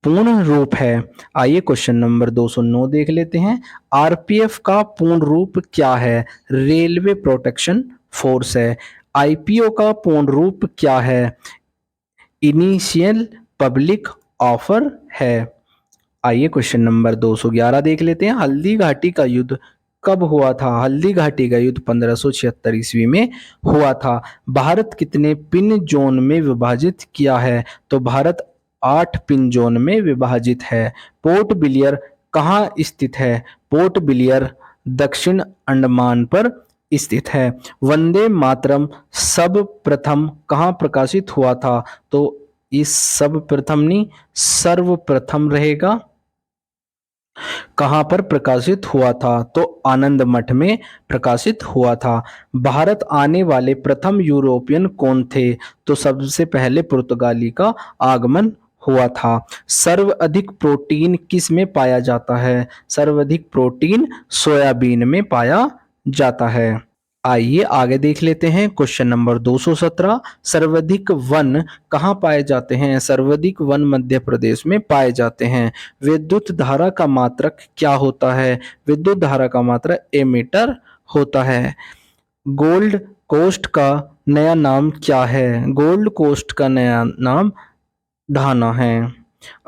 पूर्ण रूप है। आइए क्वेश्चन नंबर 209 देख लेते हैं। आरपीएफ का पूर्ण रूप क्या है? रेलवे प्रोटेक्शन फोर्स है। आईपीओ का पूर्ण रूप क्या है? इनिशियल पब्लिक ऑफर है। आइए क्वेश्चन नंबर 211 देख लेते हैं। हल्दी घाटी का युद्ध कब हुआ था? हल्दी घाटी का युद्ध 1576 ईस्वी में हुआ था। भारत कितने पिन जोन में विभाजित किया है? तो भारत 8 पिन जोन में विभाजित है। पोर्ट ब्लेयर कहाँ स्थित है? पोर्ट ब्लेयर दक्षिण अंडमान पर स्थित है। वंदे मातरम सब प्रथम कहाँ प्रकाशित हुआ था? तो इस सब प्रथम नहीं, सर्वप्रथम रहेगा। कहाँ पर प्रकाशित हुआ था? तो आनंद मठ में प्रकाशित हुआ था। भारत आने वाले प्रथम यूरोपियन कौन थे? तो सबसे पहले पुर्तगाली का आगमन हुआ था। सर्वाधिक प्रोटीन किस में पाया जाता है? सर्वाधिक प्रोटीन सोयाबीन में पाया जाता है। आइए आगे देख लेते हैं। Question number 217। सर्वाधिक वन कहाँ पाए जाते हैं? सर्वाधिक वन मध्य प्रदेश में पाए जाते हैं। विद्युत धारा का मात्रक क्या होता है? विद्युत धारा का मात्रक एमीटर होता है। गोल्ड कोस्ट का नया नाम क्या है? गोल्ड कोस्ट का नया नाम ढाना है।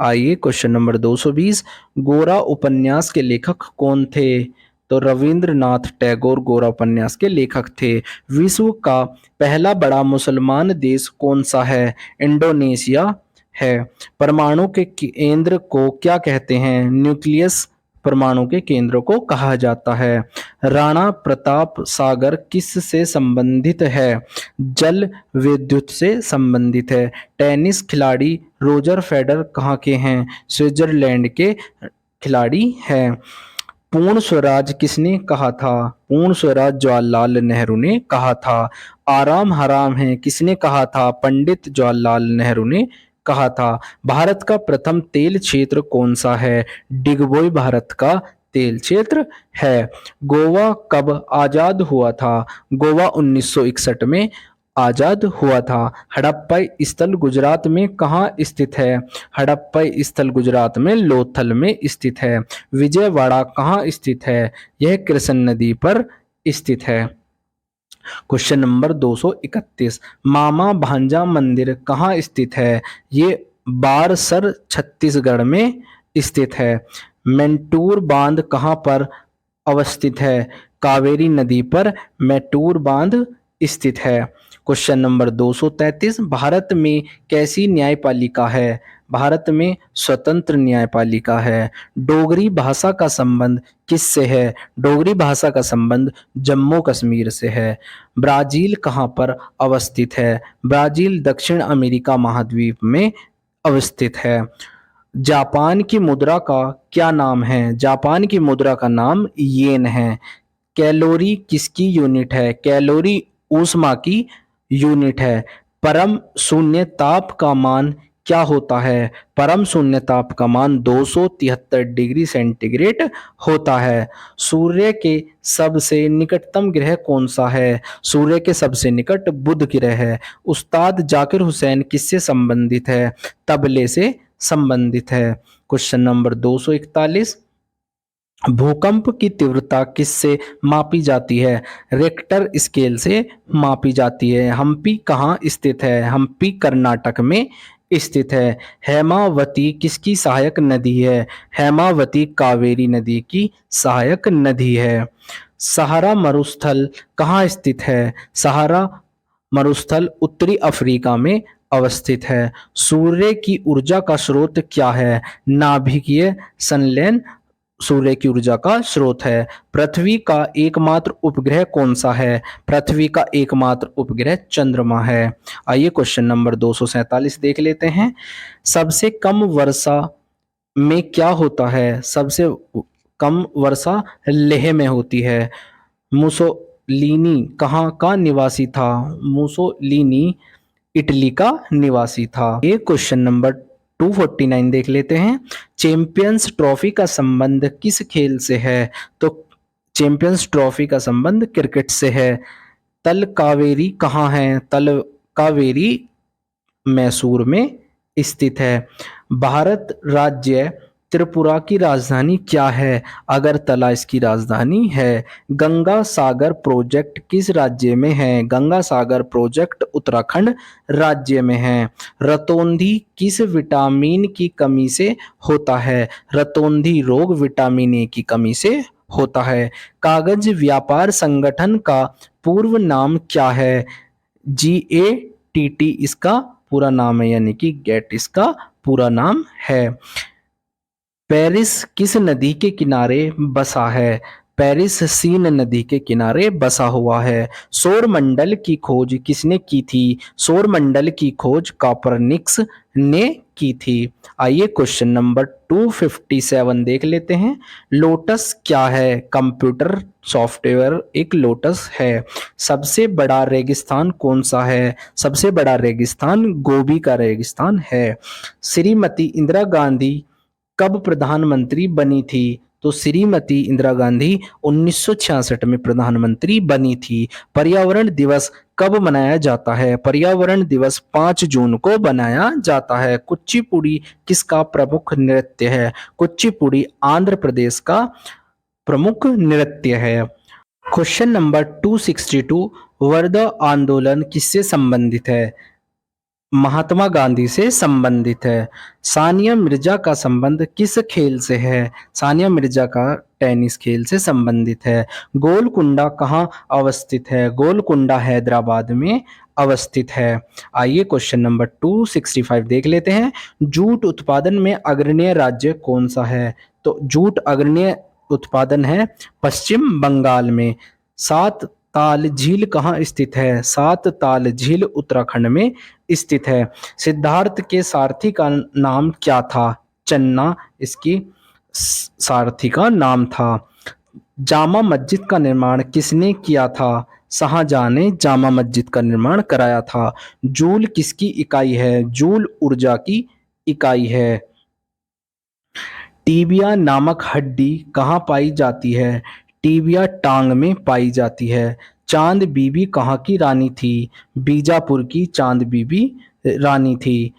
आइए क्वेश्चन नंबर 220। गोरा उपन्यास के लेखक कौन थे? तो रविंद्रनाथ टैगोर गोरा उपन्यास के लेखक थे। विश्व का पहला बड़ा मुसलमान देश कौन सा है? इंडोनेशिया है। परमाणु के केंद्र को क्या कहते हैं? न्यूक्लियस परमाणु के केंद्र को कहा जाता है। राणा प्रताप सागर किस से संबंधित है? जल विद्युत से संबंधित है। टेनिस खिलाड़ी रोजर फेडरर कहाँ के हैं? स्विट्जरलैंड के खिलाड़ी हैं। पूर्ण स्वराज किसने कहा था? पूर्ण स्वराज जवाहरलाल नेहरू ने कहा था। आराम हराम है किसने कहा था? पंडित जवाहरलाल नेहरू ने कहा था। भारत का प्रथम तेल क्षेत्र कौन सा है? डिगबोई भारत का तेल क्षेत्र है। गोवा कब आजाद हुआ था? गोवा 1961 में आजाद हुआ था। हड़प्पा स्थल गुजरात में कहाँ स्थित है? हड़प्पा स्थल गुजरात में लोथल में स्थित है। विजयवाड़ा कहाँ स्थित है? यह कृष्ण नदी पर स्थित है। Question number 231। मामा भांजा मंदिर कहाँ स्थित है? ये बारसर छत्तीसगढ़ में स्थित है। मेंटूर बांध कहाँ पर अवस्थित है? कावेरी नदी पर मेटूर बांध स्थित है। Question number 233। भारत में कैसी न्यायपालिका है? भारत में स्वतंत्र न्यायपालिका है। डोगरी भाषा का संबंध किससे है? डोगरी भाषा का संबंध जम्मू कश्मीर से है। ब्राजील कहाँ पर अवस्थित है? ब्राजील दक्षिण अमेरिका महाद्वीप में अवस्थित है। जापान की मुद्रा का क्या नाम है? जापान की मुद्रा का नाम येन है। कैलोरी किसकी यूनिट है? कैलोरी ऊष्मा की यूनिट है। परम शून्य ताप का मान क्या होता है? परम शून्य ताप का मान 273 डिग्री सेंटीग्रेड होता है। सूर्य के सबसे निकटतम ग्रह कौन सा है? सूर्य के सबसे निकट बुध ग्रह है। उस्ताद जाकिर हुसैन किससे संबंधित है? तबले से संबंधित है। Question number 241। भूकंप की तीव्रता किससे मापी जाती है? रेक्टर स्केल से मापी जाती है। हम्पी कहाँ स्थित है? हम्पी कर्नाटक में स्थित है। हेमावती किसकी सहायक नदी है? हेमावती कावेरी नदी की सहायक नदी है। सहारा मरुस्थल कहाँ स्थित है? सहारा मरुस्थल उत्तरी अफ्रीका में अवस्थित है। सूर्य की ऊर्जा का स्रोत क्या है? नाभिकीय संलयन सूर्य की ऊर्जा का स्रोत है। पृथ्वी का एकमात्र उपग्रह कौन सा है? पृथ्वी का एकमात्र उपग्रह चंद्रमा है। आइए क्वेश्चन नंबर 247 देख लेते हैं। सबसे कम वर्षा में क्या होता है? सबसे कम वर्षा लेह में होती है। मुसोलिनी कहाँ का निवासी था? मुसोलिनी इटली का निवासी था। ये क्वेश्चन नंबर 249 देख लेते हैं। चैंपियंस ट्रॉफी का संबंध किस खेल से है? तो चैंपियंस ट्रॉफी का संबंध क्रिकेट से है। तल कावेरी कहाँ है? तल कावेरी मैसूर में स्थित है। भारत राज्य त्रिपुरा की राजधानी क्या है? अगरतला इसकी राजधानी है। गंगा सागर प्रोजेक्ट किस राज्य में है? गंगा सागर प्रोजेक्ट उत्तराखंड राज्य में है। रतौंधी किस विटामिन की कमी से होता है? रतौंधी रोग विटामिन ए की कमी से होता है। कागज व्यापार संगठन का पूर्व नाम क्या है? GATT इसका पूरा नाम है, यानी कि गेट इसका पूरा नाम है। पेरिस किस नदी के किनारे बसा है? पेरिस सीन नदी के किनारे बसा हुआ है। सौर मंडल की खोज किसने की थी? सौर मंडल की खोज कॉपरनिकस ने की थी। आइए क्वेश्चन नंबर 257 देख लेते हैं। लोटस क्या है? कंप्यूटर सॉफ्टवेयर एक लोटस है। सबसे बड़ा रेगिस्तान कौन सा है? सबसे बड़ा रेगिस्तान गोबी का रेगिस्तान है। श्रीमती इंदिरा गांधी कब प्रधानमंत्री बनी थी? तो श्रीमती इंदिरा गांधी 1966 में प्रधानमंत्री बनी थी। पर्यावरण दिवस कब मनाया जाता है? पर्यावरण दिवस 5 जून को मनाया जाता है। कुचिपुड़ी किसका प्रमुख नृत्य है? कुचिपुड़ी आंध्र प्रदेश का प्रमुख नृत्य है। क्वेश्चन नंबर 262 वर्धा आंदोलन किससे संबंधित है? महात्मा गांधी से संबंधित है। सानिया मिर्जा का संबंध किस खेल से है? सानिया मिर्जा का टेनिस खेल से संबंधित है। गोलकुंडा कहाँ अवस्थित है? गोलकुंडा हैदराबाद में अवस्थित है। आइए क्वेश्चन नंबर 265 देख लेते हैं। जूट उत्पादन में अग्रणी राज्य कौन सा है? तो जूट अग्रणी उत्पादन है पश्चिम बंगाल में। सात ताल झील कहाँ स्थित है? सात ताल झील उत्तराखंड में स्थित है। सिद्धार्थ के सारथी का नाम क्या था? चन्ना इसकी सारथी का नाम था। जामा मस्जिद का निर्माण किसने किया था? शाहजहां ने जामा मस्जिद का निर्माण कराया था। जूल किसकी इकाई है? जूल ऊर्जा की इकाई है। टीबिया नामक हड्डी कहाँ पाई जाती है? टीबिया टांग में पाई जाती है। चांद बीबी कहाँ की रानी थी? बीजापुर की चांद बीबी रानी थी।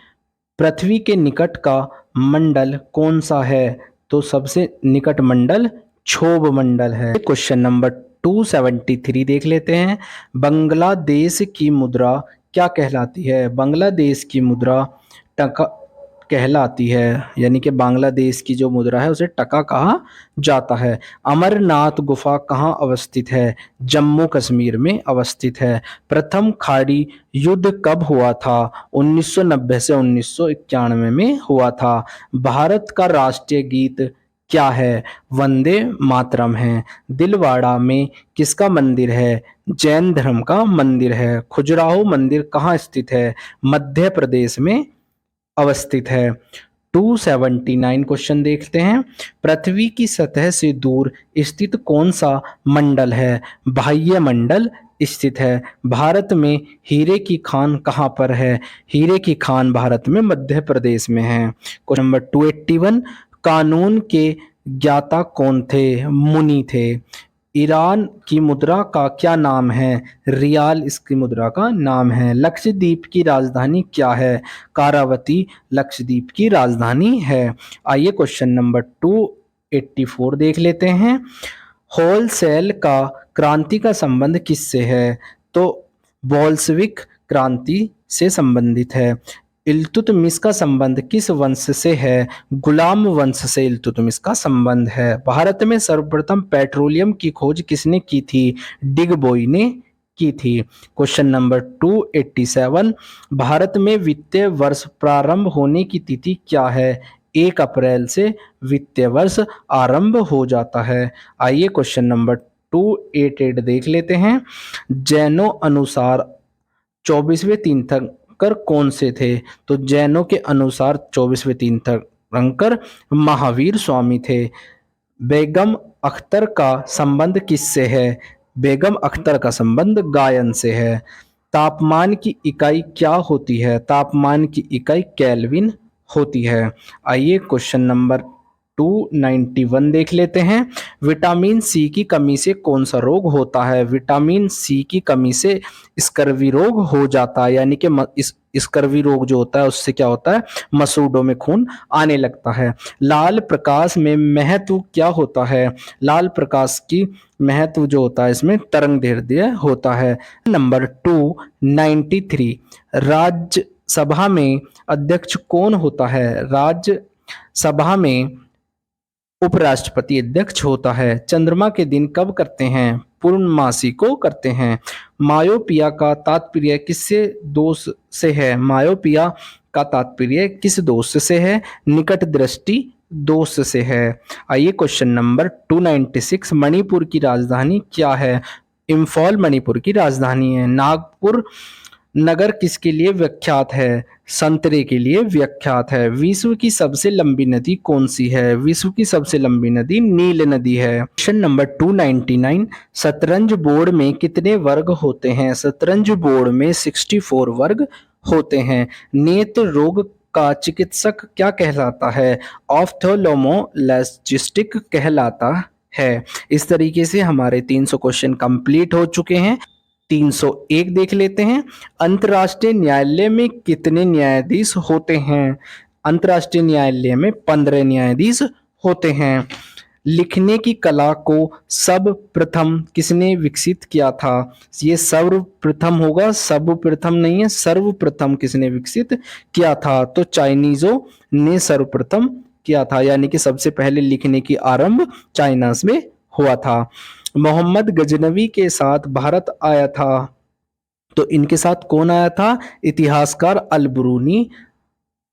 पृथ्वी के निकट का मंडल कौन सा है? तो सबसे निकट मंडल क्षोभ मंडल है। क्वेश्चन नंबर 273 देख लेते हैं। बांग्लादेश की मुद्रा क्या कहलाती है? बांग्लादेश की मुद्रा टका कहलाती है, यानी कि बांग्लादेश की जो मुद्रा है उसे टका कहा जाता है। अमरनाथ गुफा कहाँ अवस्थित है? जम्मू कश्मीर में अवस्थित है। प्रथम खाड़ी युद्ध कब हुआ था? 1990 से 1991 में हुआ था। भारत का राष्ट्रीय गीत क्या है? वंदे मातरम है। दिलवाड़ा में किसका मंदिर है? जैन धर्म का मंदिर है। खजुराहो मंदिर कहाँ स्थित है? मध्य प्रदेश में अवस्थित है। 279 क्वेश्चन देखते हैं। पृथ्वी की सतह से दूर स्थित कौन सा मंडल है? बाह्य मंडल स्थित है। भारत में हीरे की खान कहाँ पर है? हीरे की खान भारत में मध्य प्रदेश में है। क्वेश्चन नंबर 281 कानून के ज्ञाता कौन थे? मुनि थे। ईरान की मुद्रा का क्या नाम है? रियाल इसकी मुद्रा का नाम है। लक्षद्वीप की राजधानी क्या है? कारावती लक्षद्वीप की राजधानी है। आइए क्वेश्चन नंबर 284 देख लेते हैं। होलसेल का क्रांति का संबंध किससे है? तो बोल्शेविक क्रांति से संबंधित है। इल्तुतमिश का संबंध किस वंश से है? गुलाम वंश से इल्तुतमिश का संबंध है। भारत में सर्वप्रथम पेट्रोलियम की खोज किसने की थी? डिगबोई ने की थी। क्वेश्चन नंबर 287 भारत में वित्तीय वर्ष प्रारंभ होने की तिथि क्या है? 1 अप्रैल से वित्तीय वर्ष आरंभ हो जाता है। आइए क्वेश्चन नंबर 288 देख लेते हैं। जैनों अनुसार 24वें तीर्थंकर कौन से थे? तो जैनों के अनुसार 24वें तीर्थंकर महावीर स्वामी थे। बेगम अख्तर का संबंध किससे है? बेगम अख्तर का संबंध गायन से है। तापमान की इकाई क्या होती है? तापमान की इकाई केल्विन होती है। आइए क्वेश्चन नंबर 291 देख लेते हैं। विटामिन सी की कमी से कौन सा रोग होता है? विटामिन सी की कमी से स्कर्वी रोग हो जाता है, यानी कि इस स्कर्वी रोग जो होता है उससे क्या होता है, मसूड़ों में खून आने लगता है। लाल प्रकाश में महत्व क्या होता है? लाल प्रकाश की महत्व जो होता है इसमें तरंगदैर्ध्य होता है। नंबर 293, राज्यसभा में अध्यक्ष कौन होता है? राज्यसभा में उपराष्ट्रपति अध्यक्ष होता है। चंद्रमा के दिन कब करते हैं? पूर्णमासी को करते हैं। मायोपिया का तात्पर्य किससे दोष से है? मायोपिया का तात्पर्य किस दोष से है? निकट दृष्टि दोष से है। आइए क्वेश्चन नंबर 296, मणिपुर की राजधानी क्या है? इम्फॉल मणिपुर की राजधानी है। नागपुर नगर किसके लिए विख्यात है? संतरे के लिए विख्यात है। विश्व की सबसे लंबी नदी कौन सी है? विश्व की सबसे लंबी नदी नील नदी है। क्वेश्चन नंबर 299, शतरंज बोर्ड में कितने वर्ग होते हैं? शतरंज बोर्ड में 64 वर्ग होते हैं। नेत्र रोग का चिकित्सक क्या कहलाता है? ऑफ्थेल्मोलॉजिस्ट कहलाता है। इस तरीके से हमारे 300 क्वेश्चन कंप्लीट हो चुके हैं। 301 देख लेते हैं। अंतर्राष्ट्रीय न्यायालय में कितने न्यायाधीश होते हैं? अंतर्राष्ट्रीय न्यायालय में 15 न्यायाधीश होते हैं। लिखने की कला को सर्वप्रथम किसने विकसित किया था? ये सर्वप्रथम होगा, सर्वप्रथम नहीं है, सर्वप्रथम किसने विकसित किया था? तो चाइनीजों ने सर्वप्रथम किया था, यानी कि सबसे पहले लिखने की आरंभ चाइना में हुआ था। मोहम्मद गजनवी के साथ भारत आया था, तो इनके साथ कौन आया था? इतिहासकार अल बरूनी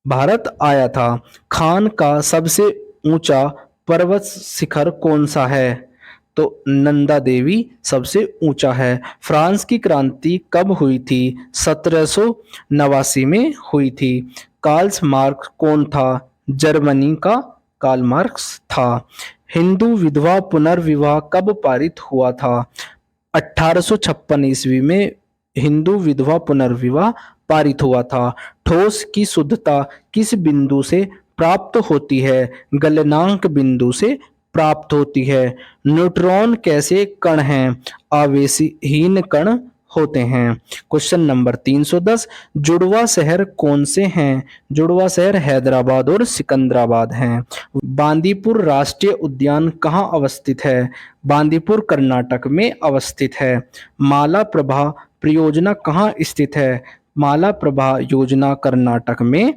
भारत आया था। खान का सबसे ऊंचा पर्वत शिखर कौन सा है? तो नंदा देवी सबसे ऊंचा है। फ्रांस की क्रांति कब हुई थी? 1789 में हुई थी। कार्ल मार्क्स कौन था? जर्मनी का कार्ल मार्क्स था। हिंदू विधवा पुनर्विवाह कब पारित हुआ था? 1856 ईस्वी में हिंदू विधवा पुनर्विवाह पारित हुआ था। ठोस की शुद्धता किस बिंदु से प्राप्त होती है? गलनांक बिंदु से प्राप्त होती है। न्यूट्रॉन कैसे कण हैं? आवेशहीन कण होते हैं। क्वेश्चन नंबर 310, जुड़वा शहर कौन से हैं? जुड़वा शहर हैदराबाद और सिकंदराबाद हैं। बांदीपुर राष्ट्रीय उद्यान कहाँ अवस्थित है? बांदीपुर कर्नाटक में अवस्थित है। माला प्रभा परियोजना कहाँ स्थित है? माला प्रभा योजना कर्नाटक में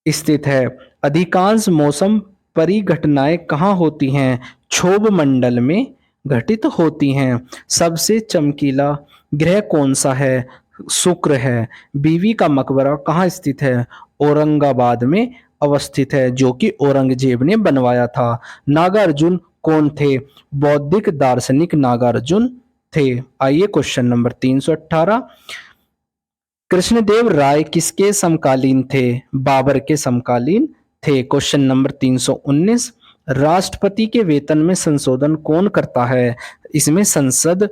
स्थित है। अधिकांश मौसम परिघटनाएं कहाँ होती हैं? क्षोभ मंडल में घटित होती हैं। सबसे चमकीला ग्रह कौन सा है? शुक्र है। बीवी का मकबरा कहाँ स्थित है? औरंगाबाद में अवस्थित है, जो कि औरंगजेब ने बनवाया था। नागार्जुन कौन थे? बौद्धिक दार्शनिक नागार्जुन थे। आइए क्वेश्चन नंबर 318, कृष्णदेव राय किसके समकालीन थे? बाबर के समकालीन थे। क्वेश्चन नंबर 319, राष्ट्रपति के वेतन में संशोधन कौन करता है? इसमें संसद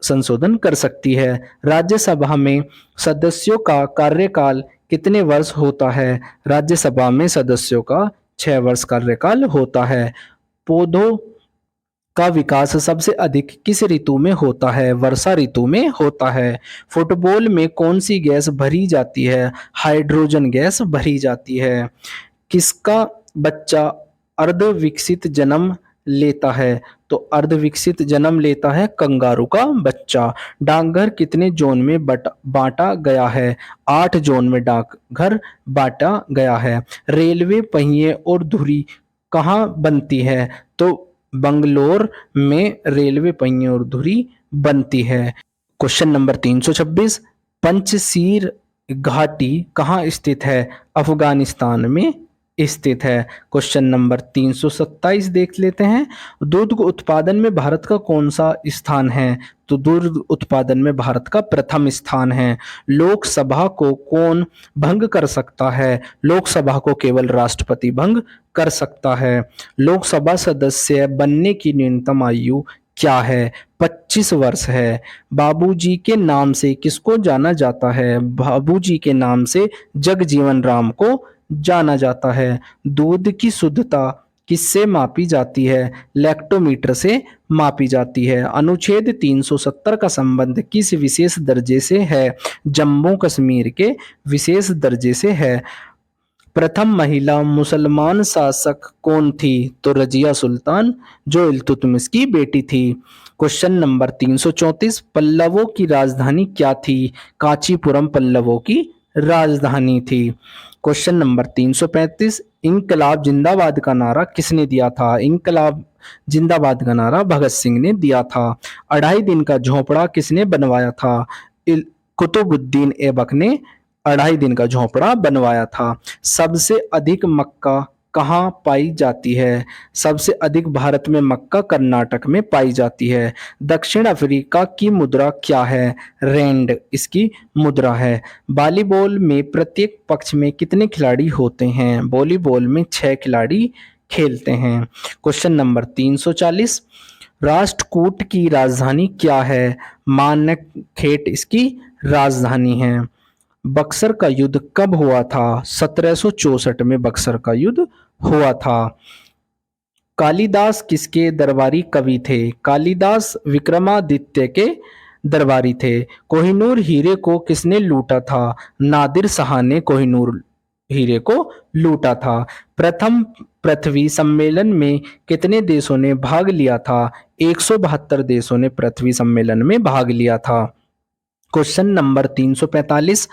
संशोधन कर सकती है। राज्यसभा में सदस्यों का कार्यकाल कितने वर्ष होता है? राज्यसभा में सदस्यों का 6 वर्ष कार्यकाल होता है। पौधों का विकास सबसे अधिक किस ऋतु में होता है? वर्षा ऋतु में होता है। फुटबॉल में कौन सी गैस भरी जाती है? हाइड्रोजन गैस भरी जाती है। किसका बच्चा अर्धविकसित जन्म लेता है? तो अर्धविकसित जन्म लेता है कंगारू का बच्चा। डाकघर कितने जोन में बांटा गया है? 8 जोन में डाकघर बांटा गया है। रेलवे पहिए और धुरी कहाँ बनती है? तो बंगलोर में रेलवे पहिए और धुरी बनती है। क्वेश्चन नंबर 326, पंचशीर घाटी कहाँ स्थित है? अफगानिस्तान में स्थित है। क्वेश्चन नंबर 327 देख लेते हैं। दूध उत्पादन में भारत का कौन सा स्थान है? तो दूध उत्पादन में भारत का प्रथम स्थान है। लोकसभा को कौन भंग कर सकता है? लोकसभा को केवल राष्ट्रपति भंग कर सकता है। लोकसभा सदस्य बनने की न्यूनतम आयु क्या है? 25 वर्ष है। बाबूजी के नाम से किसको जाना जाता है? बाबूजी के नाम से जगजीवन राम को जाना जाता है? दूध की शुद्धता किससे मापी जाती है? लैक्टोमीटर से मापी जाती है। अनुच्छेद 370 का संबंध किस विशेष दर्जे से है? जम्मू कश्मीर के विशेष दर्जे से है। प्रथम महिला मुसलमान शासक कौन थी? तो रजिया सुल्तान, जो इल्तुतमिश की बेटी थी। क्वेश्चन नंबर 334, पल्लवों की राजधानी क्या थी? कांचीपुरम पल्लवों की राजधानी थी। क्वेश्चन नंबर 335, इंकलाब जिंदाबाद का नारा किसने दिया था? इंकलाब जिंदाबाद का नारा भगत सिंह ने दिया था। 2.5 दिन का झोपड़ा किसने बनवाया था? कुतुबुद्दीन ऐबक ने 2.5 दिन का झोपड़ा बनवाया था। सबसे अधिक मक्का कहाँ पाई जाती है? सबसे अधिक भारत में मक्का कर्नाटक में पाई जाती है। दक्षिण अफ्रीका की मुद्रा क्या है? रैंड इसकी मुद्रा है। वॉलीबॉल में प्रत्येक पक्ष में कितने खिलाड़ी होते हैं? वॉलीबॉल में 6 खिलाड़ी खेलते हैं। क्वेश्चन नंबर 340, राष्ट्रकूट की राजधानी क्या है? मानकखेट इसकी राजधानी है। बक्सर का युद्ध कब हुआ था? 1764 में बक्सर का युद्ध हुआ था। कालिदास किसके दरबारी कवि थे? कालिदास विक्रमादित्य के दरबारी थे। कोहिनूर हीरे को किसने लूटा था? नादिर शाह ने कोहिनूर हीरे को लूटा था। प्रथम पृथ्वी सम्मेलन में कितने देशों ने भाग लिया था? 172 देशों ने पृथ्वी सम्मेलन में भाग लिया था। क्वेश्चन नंबर 345,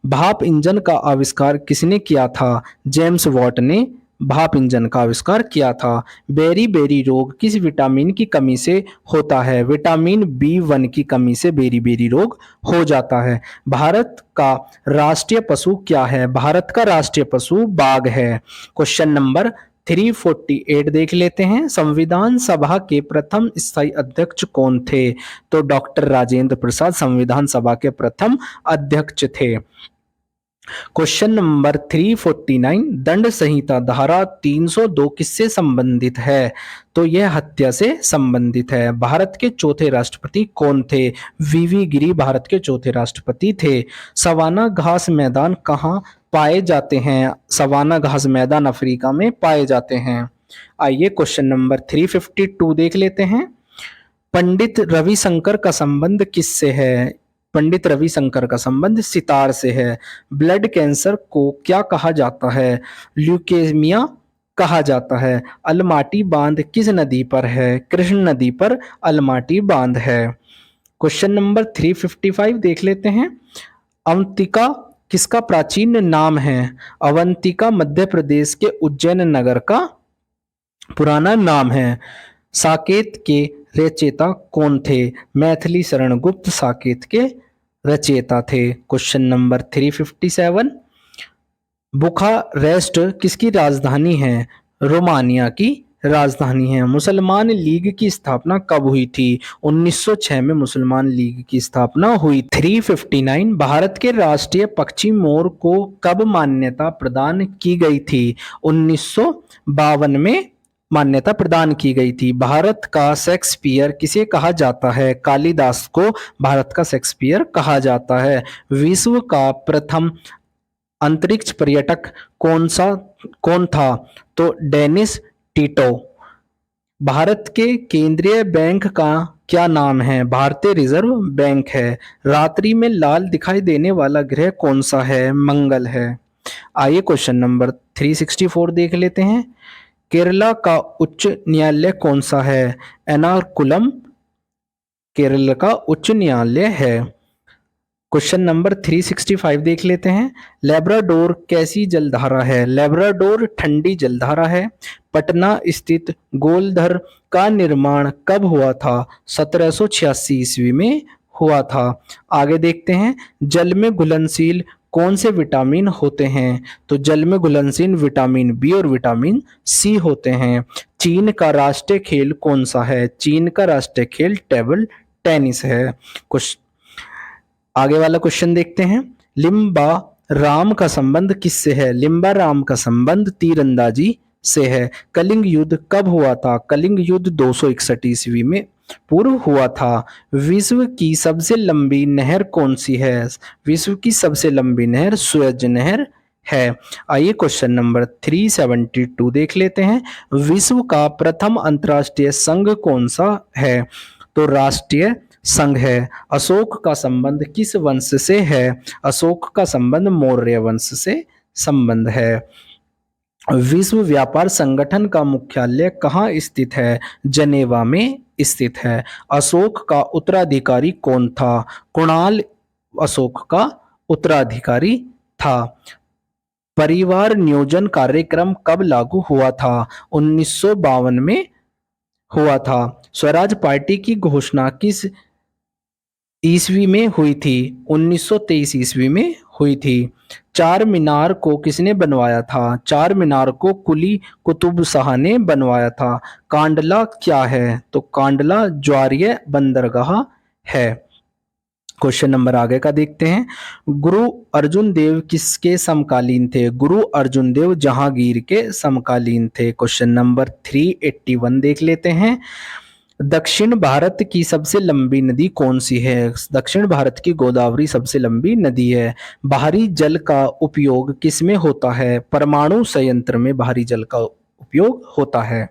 भाप इंजन का आविष्कार किसने किया था? जेम्स वॉट ने भाप इंजन का आविष्कार किया था। बेरी बेरी रोग किस विटामिन की कमी से होता है? विटामिन B1 की कमी से बेरी बेरी रोग हो जाता है। भारत का राष्ट्रीय पशु क्या है? भारत का राष्ट्रीय पशु बाघ है। क्वेश्चन नंबर 348 देख लेते हैं। संविधान सभा के प्रथम स्थायी अध्यक्ष कौन थे? तो डॉक्टर राजेंद्र प्रसाद संविधान सभा के प्रथम अध्यक्ष थे। क्वेश्चन नंबर 349, दंड संहिता धारा 302 किससे संबंधित है? तो यह हत्या से संबंधित है। भारत के चौथे राष्ट्रपति कौन थे? वीवी गिरी भारत के चौथे राष्ट्रपति थे। सवाना घास मैदान कहाँ पाए जाते हैं? सवाना घास मैदान अफ्रीका में पाए जाते हैं। आइए क्वेश्चन नंबर 352 देख लेते हैं। पंडित रविशंकर का संबंध किससे है? पंडित रविशंकर का संबंध सितार से है। ब्लड कैंसर को क्या कहा जाता है? ल्यूकेमिया कहा जाता है। अलमाटी बांध किस नदी पर है? कृष्ण नदी पर अलमाटी बांध है। क्वेश्चन नंबर 355 देख लेते हैं। अवंतिका किसका प्राचीन नाम है? अवंतिका मध्य प्रदेश के उज्जैन नगर का पुराना नाम है। साकेत के रचयिता कौन थे? मैथिली शरण गुप्त साकेत के रचयिता थे। क्वेश्चन नंबर 357, बुखारेस्ट किसकी राजधानी है? रोमानिया की राजधानी है। मुसलमान लीग की स्थापना कब हुई थी? 1906 में मुसलमान लीग की स्थापना हुई। 359, भारत के राष्ट्रीय पक्षी मोर को कब मान्यता प्रदान की गई थी? 1952 में मान्यता प्रदान की गई थी। भारत का शेक्सपियर किसे कहा जाता है? कालिदास को भारत का शेक्सपियर कहा जाता है। विश्व का प्रथम अंतरिक्ष पर्यटक कौन था? तो डेनिस टिटो। भारत के केंद्रीय बैंक का क्या नाम है? भारतीय रिजर्व बैंक है। रात्रि में लाल दिखाई देने वाला ग्रह कौन सा है? मंगल है। आइए क्वेश्चन नंबर 364 देख लेते हैं। केरला का उच्च न्यायालय कौन सा है? एर्नाकुलम केरल का उच्च न्यायालय है। क्वेश्चन नंबर 365 देख लेते हैं। लेब्राडोर कैसी जलधारा है? लेब्राडोर ठंडी जलधारा है। पटना स्थित गोलघर का निर्माण कब हुआ था? 1786 ईस्वी में हुआ था। आगे देखते हैं। जल में घुलनशील कौन से विटामिन होते हैं? तो जल में घुलनशील विटामिन बी और विटामिन सी होते हैं। चीन का राष्ट्रीय खेल कौन सा है? चीन का राष्ट्रीय खेल टेबल टेनिस है। कुछ आगे वाला क्वेश्चन देखते हैं। लिम्बा राम का संबंध किससे है? लिम्बा राम का संबंध तीरंदाजी से है। कलिंग युद्ध कब हुआ था? कलिंग युद्ध 261 ईस्वी में पूर्व हुआ था। विश्व की सबसे लंबी नहर कौन सी है? विश्व की सबसे लंबी नहर सुएज नहर है। आइए क्वेश्चन नंबर 372 देख लेते हैं। विश्व का प्रथम अंतर्राष्ट्रीय संघ कौन सा है? तो राष्ट्रीय संघ है। अशोक का संबंध किस वंश से है? अशोक का संबंध मौर्य वंश से संबंध है। विश्व व्यापार संगठन का मुख्यालय कहाँ स्थित है? जनेवा में स्थित है। अशोक का उत्तराधिकारी कौन था? कुणाल अशोक का उत्तराधिकारी था। परिवार नियोजन कार्यक्रम कब लागू हुआ था? 1952 में हुआ था। स्वराज पार्टी की घोषणा किस ईस्वी में हुई थी? 1923 ईस्वी में हुई थी। चार मीनार को किसने बनवाया था? चार मीनार को कुली कुतुब शाह ने बनवाया था। कांडला क्या है? तो कांडला ज्वारीय बंदरगाह है। क्वेश्चन नंबर आगे का देखते हैं। गुरु अर्जुन देव किसके समकालीन थे? गुरु अर्जुन देव जहांगीर के समकालीन थे। क्वेश्चन नंबर 381 देख लेते हैं। दक्षिण भारत की सबसे लंबी नदी कौन सी है? दक्षिण भारत की गोदावरी सबसे लंबी नदी है। बाहरी जल का उपयोग किसमें होता है? परमाणु संयंत्र में बाहरी जल का उपयोग होता है।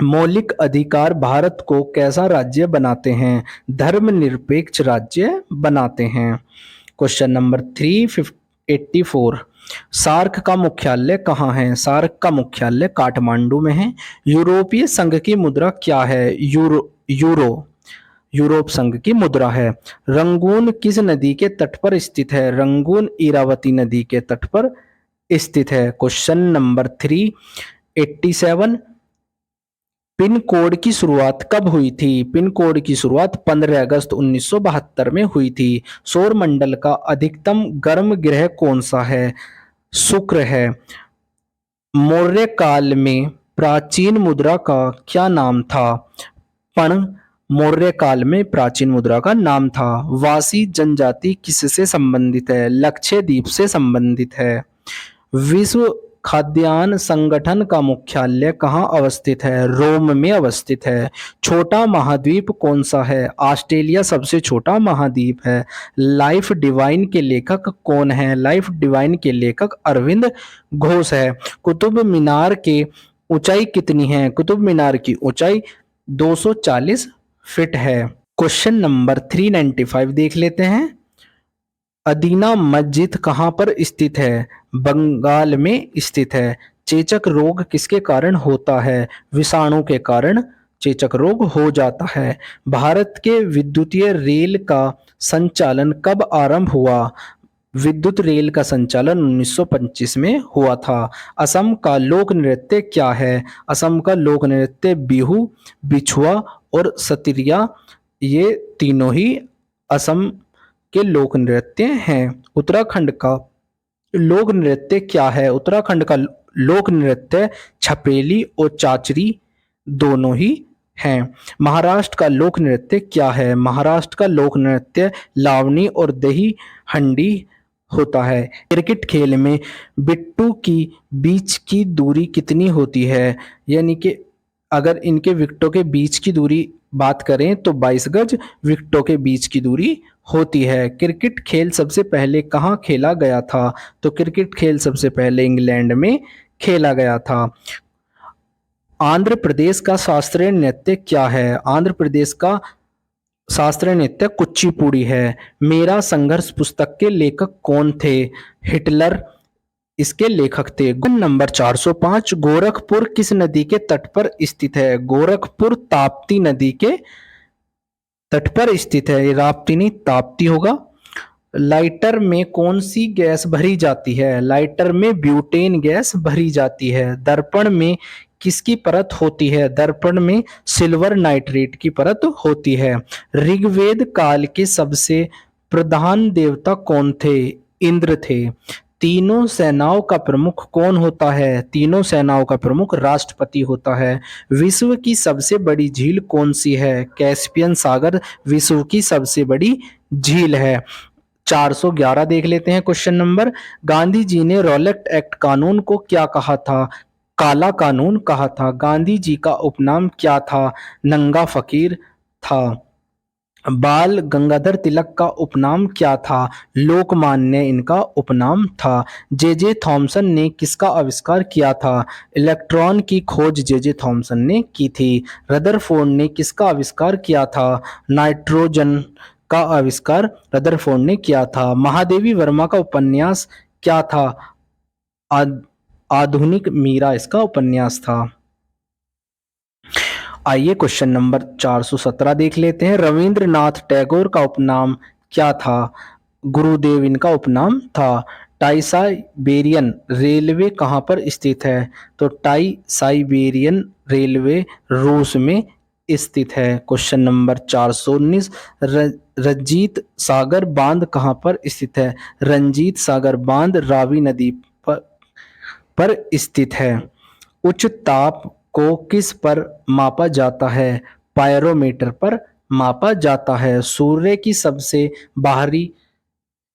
मौलिक अधिकार भारत को कैसा राज्य बनाते हैं? धर्मनिरपेक्ष राज्य बनाते हैं। Question number 384। सार्क का मुख्यालय कहाँ है? सार्क का मुख्यालय काठमांडू में है। यूरोपीय संघ की मुद्रा क्या है? यूरो यूरोप संघ की मुद्रा है। रंगून किस नदी के तट पर स्थित है? रंगून इरावती नदी के तट पर स्थित है। Question number 387। पिन कोड की शुरुआत कब हुई थी? पिन कोड की शुरुआत 15 अगस्त 1972 में हुई थी। सौर मंडल का अधिकतम गर्म ग्रह कौन सा है? शुक्र है। मौर्य काल में प्राचीन मुद्रा का क्या नाम था? पण मौर्य काल में प्राचीन मुद्रा का नाम था। वासी जनजाति किससे संबंधित है? लक्षद्वीप से संबंधित है। विश्व खाद्यान्न संगठन का मुख्यालय कहाँ अवस्थित है? रोम में अवस्थित है। छोटा महाद्वीप कौन सा है? ऑस्ट्रेलिया सबसे छोटा महाद्वीप है। लाइफ डिवाइन के लेखक कौन है? लाइफ डिवाइन के लेखक अरविंद घोष है। कुतुब मीनार की ऊंचाई कितनी है? कुतुब मीनार की ऊंचाई 240 फीट है। क्वेश्चन नंबर 395 देख लेते हैं। अदीना मस्जिद कहाँ पर स्थित है? बंगाल में स्थित है। चेचक रोग किसके कारण होता है? विषाणु के कारण चेचक रोग हो जाता है। भारत के विद्युतीय रेल का संचालन कब आरंभ हुआ? विद्युत रेल का संचालन 1925 में हुआ था। असम का लोक नृत्य क्या है? असम का लोक नृत्य बिहू, बिछुआ और सतिरिया, ये तीनों ही असम के लोक नृत्य हैं। उत्तराखंड का लोक नृत्य क्या है? उत्तराखंड का लोक नृत्य छपेली और चाचरी दोनों ही हैं। महाराष्ट्र का लोक नृत्य क्या है? महाराष्ट्र का लोक नृत्य लावनी और दही हंडी होता है। क्रिकेट खेल में बिट्टू की बीच की दूरी कितनी होती है? यानी कि अगर इनके विकेटों के बीच की दूरी बात करें तो 22 गज विकेटों के बीच की दूरी होती है। क्रिकेट खेल सबसे पहले कहाँ खेला गया था? तो क्रिकेट खेल सबसे पहले इंग्लैंड में खेला गया था। आंध्र प्रदेश का शास्त्रीय नृत्य क्या है? आंध्र प्रदेश का शास्त्रीय नृत्य कुचिपुड़ी है। मेरा संघर्ष पुस्तक के लेखक कौन थे? हिटलर इसके लेखक थे। गुण नंबर 405। गोरखपुर किस नदी के तट पर स्थित है? गोरखपुर ताप्ती नदी के तट पर स्थित है। ये राप्ती नहीं ताप्ती होगा। लाइटर में कौन सी गैस भरी जाती है? लाइटर में ब्यूटेन गैस भरी जाती है। दर्पण में किसकी परत होती है? दर्पण में सिल्वर नाइट्रेट की परत होती है। ऋग्वेद काल के सबसे प्रधान देवता कौन थे? इंद्र थे। तीनों सेनाओं का प्रमुख कौन होता है? तीनों सेनाओं का प्रमुख राष्ट्रपति होता है। विश्व की सबसे बड़ी झील कौन सी है? कैस्पियन सागर विश्व की सबसे बड़ी झील है। 411 देख लेते हैं क्वेश्चन नंबर। गांधी जी ने रॉलेट एक्ट कानून को क्या कहा था? काला कानून कहा था। गांधी जी का उपनाम क्या था? नंगा फकीर था। बाल गंगाधर तिलक का उपनाम क्या था? लोकमान्य इनका उपनाम था। जे जे थॉमसन ने किसका आविष्कार किया था? इलेक्ट्रॉन की खोज जे जे थॉमसन ने की थी। रदरफोर्ड ने किसका आविष्कार किया था? नाइट्रोजन का आविष्कार रदरफोर्ड ने किया था। महादेवी वर्मा का उपन्यास क्या था? आद- आधुनिक मीरा इसका उपन्यास था। आइए क्वेश्चन नंबर 417 देख लेते हैं। रविंद्रनाथ टैगोर का उपनाम क्या था? गुरुदेव इनका उपनाम था। टाई साइबेरियन रेलवे कहाँ पर स्थित है? तो टाई साइबेरियन रेलवे रूस में स्थित है। क्वेश्चन नंबर 419, रंजीत सागर बांध कहाँ पर स्थित है? रंजीत सागर बांध रावी नदी पर स्थित है। उच्च ताप को किस पर मापा जाता है? पायरोमीटर पर मापा जाता है। सूर्य की सबसे बाहरी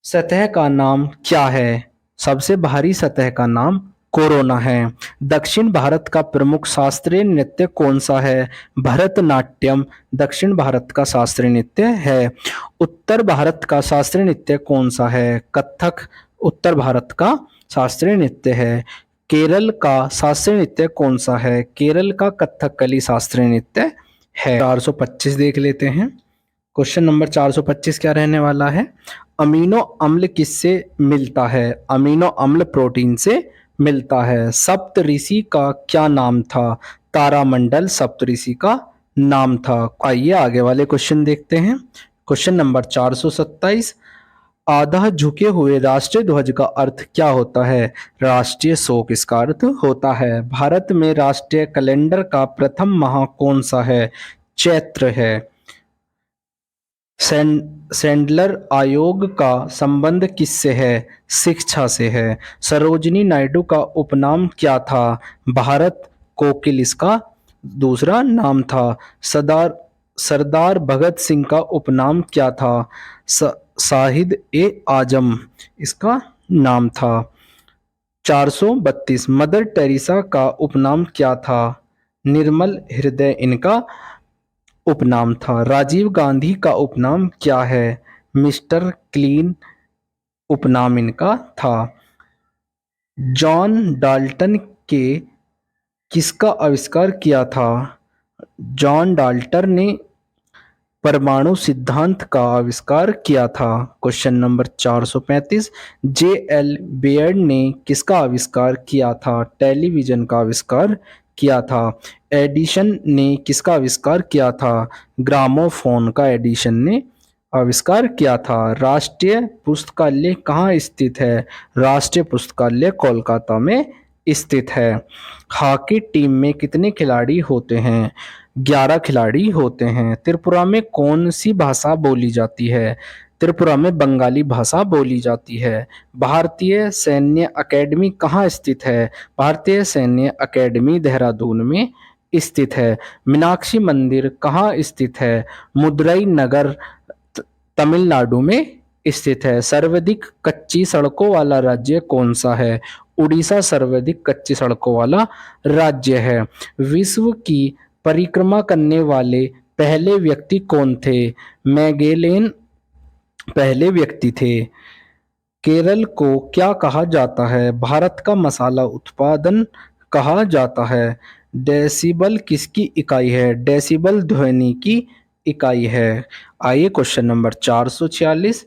सतह का नाम क्या है? सबसे बाहरी सतह का नाम कोरोना है। दक्षिण भारत का प्रमुख शास्त्रीय नृत्य कौन सा है? भरतनाट्यम दक्षिण भारत का शास्त्रीय नृत्य है। उत्तर भारत का शास्त्रीय नृत्य कौन सा है? कथक उत्तर भारत का शास्त्रीय नृत्य है। केरल का शास्त्रीय नृत्य कौन सा है? केरल का कथकली शास्त्रीय नृत्य है। 425 देख लेते हैं। क्वेश्चन नंबर 425 क्या रहने वाला है? अमीनो अम्ल किससे मिलता है? अमीनो अम्ल प्रोटीन से मिलता है। सप्तऋषि का क्या नाम था? तारामंडल सप्तऋषि का नाम था। आइए आगे वाले क्वेश्चन देखते हैं। क्वेश्चन नंबर 427, आधा झुके हुए राष्ट्रीय ध्वज का अर्थ क्या होता है? राष्ट्रीय शोक इसका अर्थ होता है। भारत में राष्ट्रीय कैलेंडर का प्रथम माह कौन सा है? चैत्र है। सैंडलर आयोग का संबंध किससे है? शिक्षा से है। सरोजिनी नायडू का उपनाम क्या था? भारत कोकिल इसका दूसरा नाम था। सरदार सरदार भगत सिंह का उपनाम क्या था? शाहिद ए आजम इसका नाम था। 432, मदर टेरेसा का उपनाम क्या था? निर्मल हृदय इनका उपनाम था। राजीव गांधी का उपनाम क्या है? मिस्टर क्लीन उपनाम इनका था। जॉन डाल्टन के किसका आविष्कार किया था? जॉन डाल्टन ने परमाणु सिद्धांत का आविष्कार किया था। Question number 435, J L Baird ने किसका आविष्कार किया था? टेलीविजन का आविष्कार किया था। एडिशन ने किसका आविष्कार किया था? ग्रामोफोन का एडिशन ने आविष्कार किया था। राष्ट्रीय पुस्तकालय कहाँ स्थित है? राष्ट्रीय पुस्तकालय कोलकाता में स्थित है। हॉकी टीम में कितने खिलाड़ी होते हैं? 11 खिलाड़ी होते हैं। त्रिपुरा में कौन सी भाषा बोली जाती है? त्रिपुरा में बंगाली भाषा बोली जाती है। भारतीय सैन्य अकेडमी कहाँ स्थित है? भारतीय सैन्य अकेडमी देहरादून में स्थित है। मीनाक्षी मंदिर कहाँ स्थित है? मुदरई नगर तमिलनाडु में स्थित है। सर्वाधिक कच्ची सड़कों वाला राज्य कौन सा है? उड़ीसा सर्वाधिक कच्ची सड़कों वाला राज्य है। विश्व की परिक्रमा करने वाले पहले व्यक्ति कौन थे? मैगेलेन पहले व्यक्ति थे। केरल को क्या कहा जाता है? भारत का मसाला उत्पादन कहा जाता है। डेसिबल किसकी इकाई है? डेसिबल ध्वनि की इकाई है। आइए क्वेश्चन नंबर 446,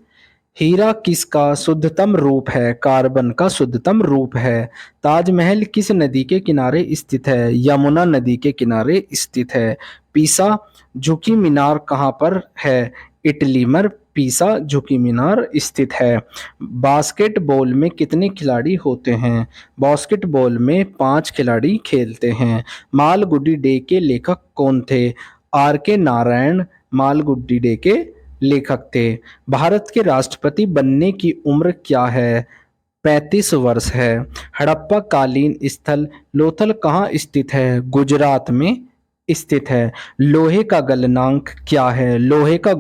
हीरा किसका शुद्धतम रूप है? कार्बन का शुद्धतम रूप है। ताजमहल किस नदी के किनारे स्थित है? यमुना नदी के किनारे स्थित है। पीसा झुकी मीनार कहाँ पर है? इटली में पीसा झुकी मीनार स्थित है। बास्केटबॉल में कितने खिलाड़ी होते हैं? बास्केटबॉल में 5 खिलाड़ी खेलते हैं। मालगुडी डे के लेखक कौन थे? आर के नारायण मालगुडी डे के लेखक थे। भारत के राष्ट्रपति बनने की उम्र क्या है? 35 वर्ष है। हड़प्पा कालीन स्थल लोथल कहाँ स्थित है? गुजरात में स्थित है। लोहे का गलनांक क्या है? लोहे का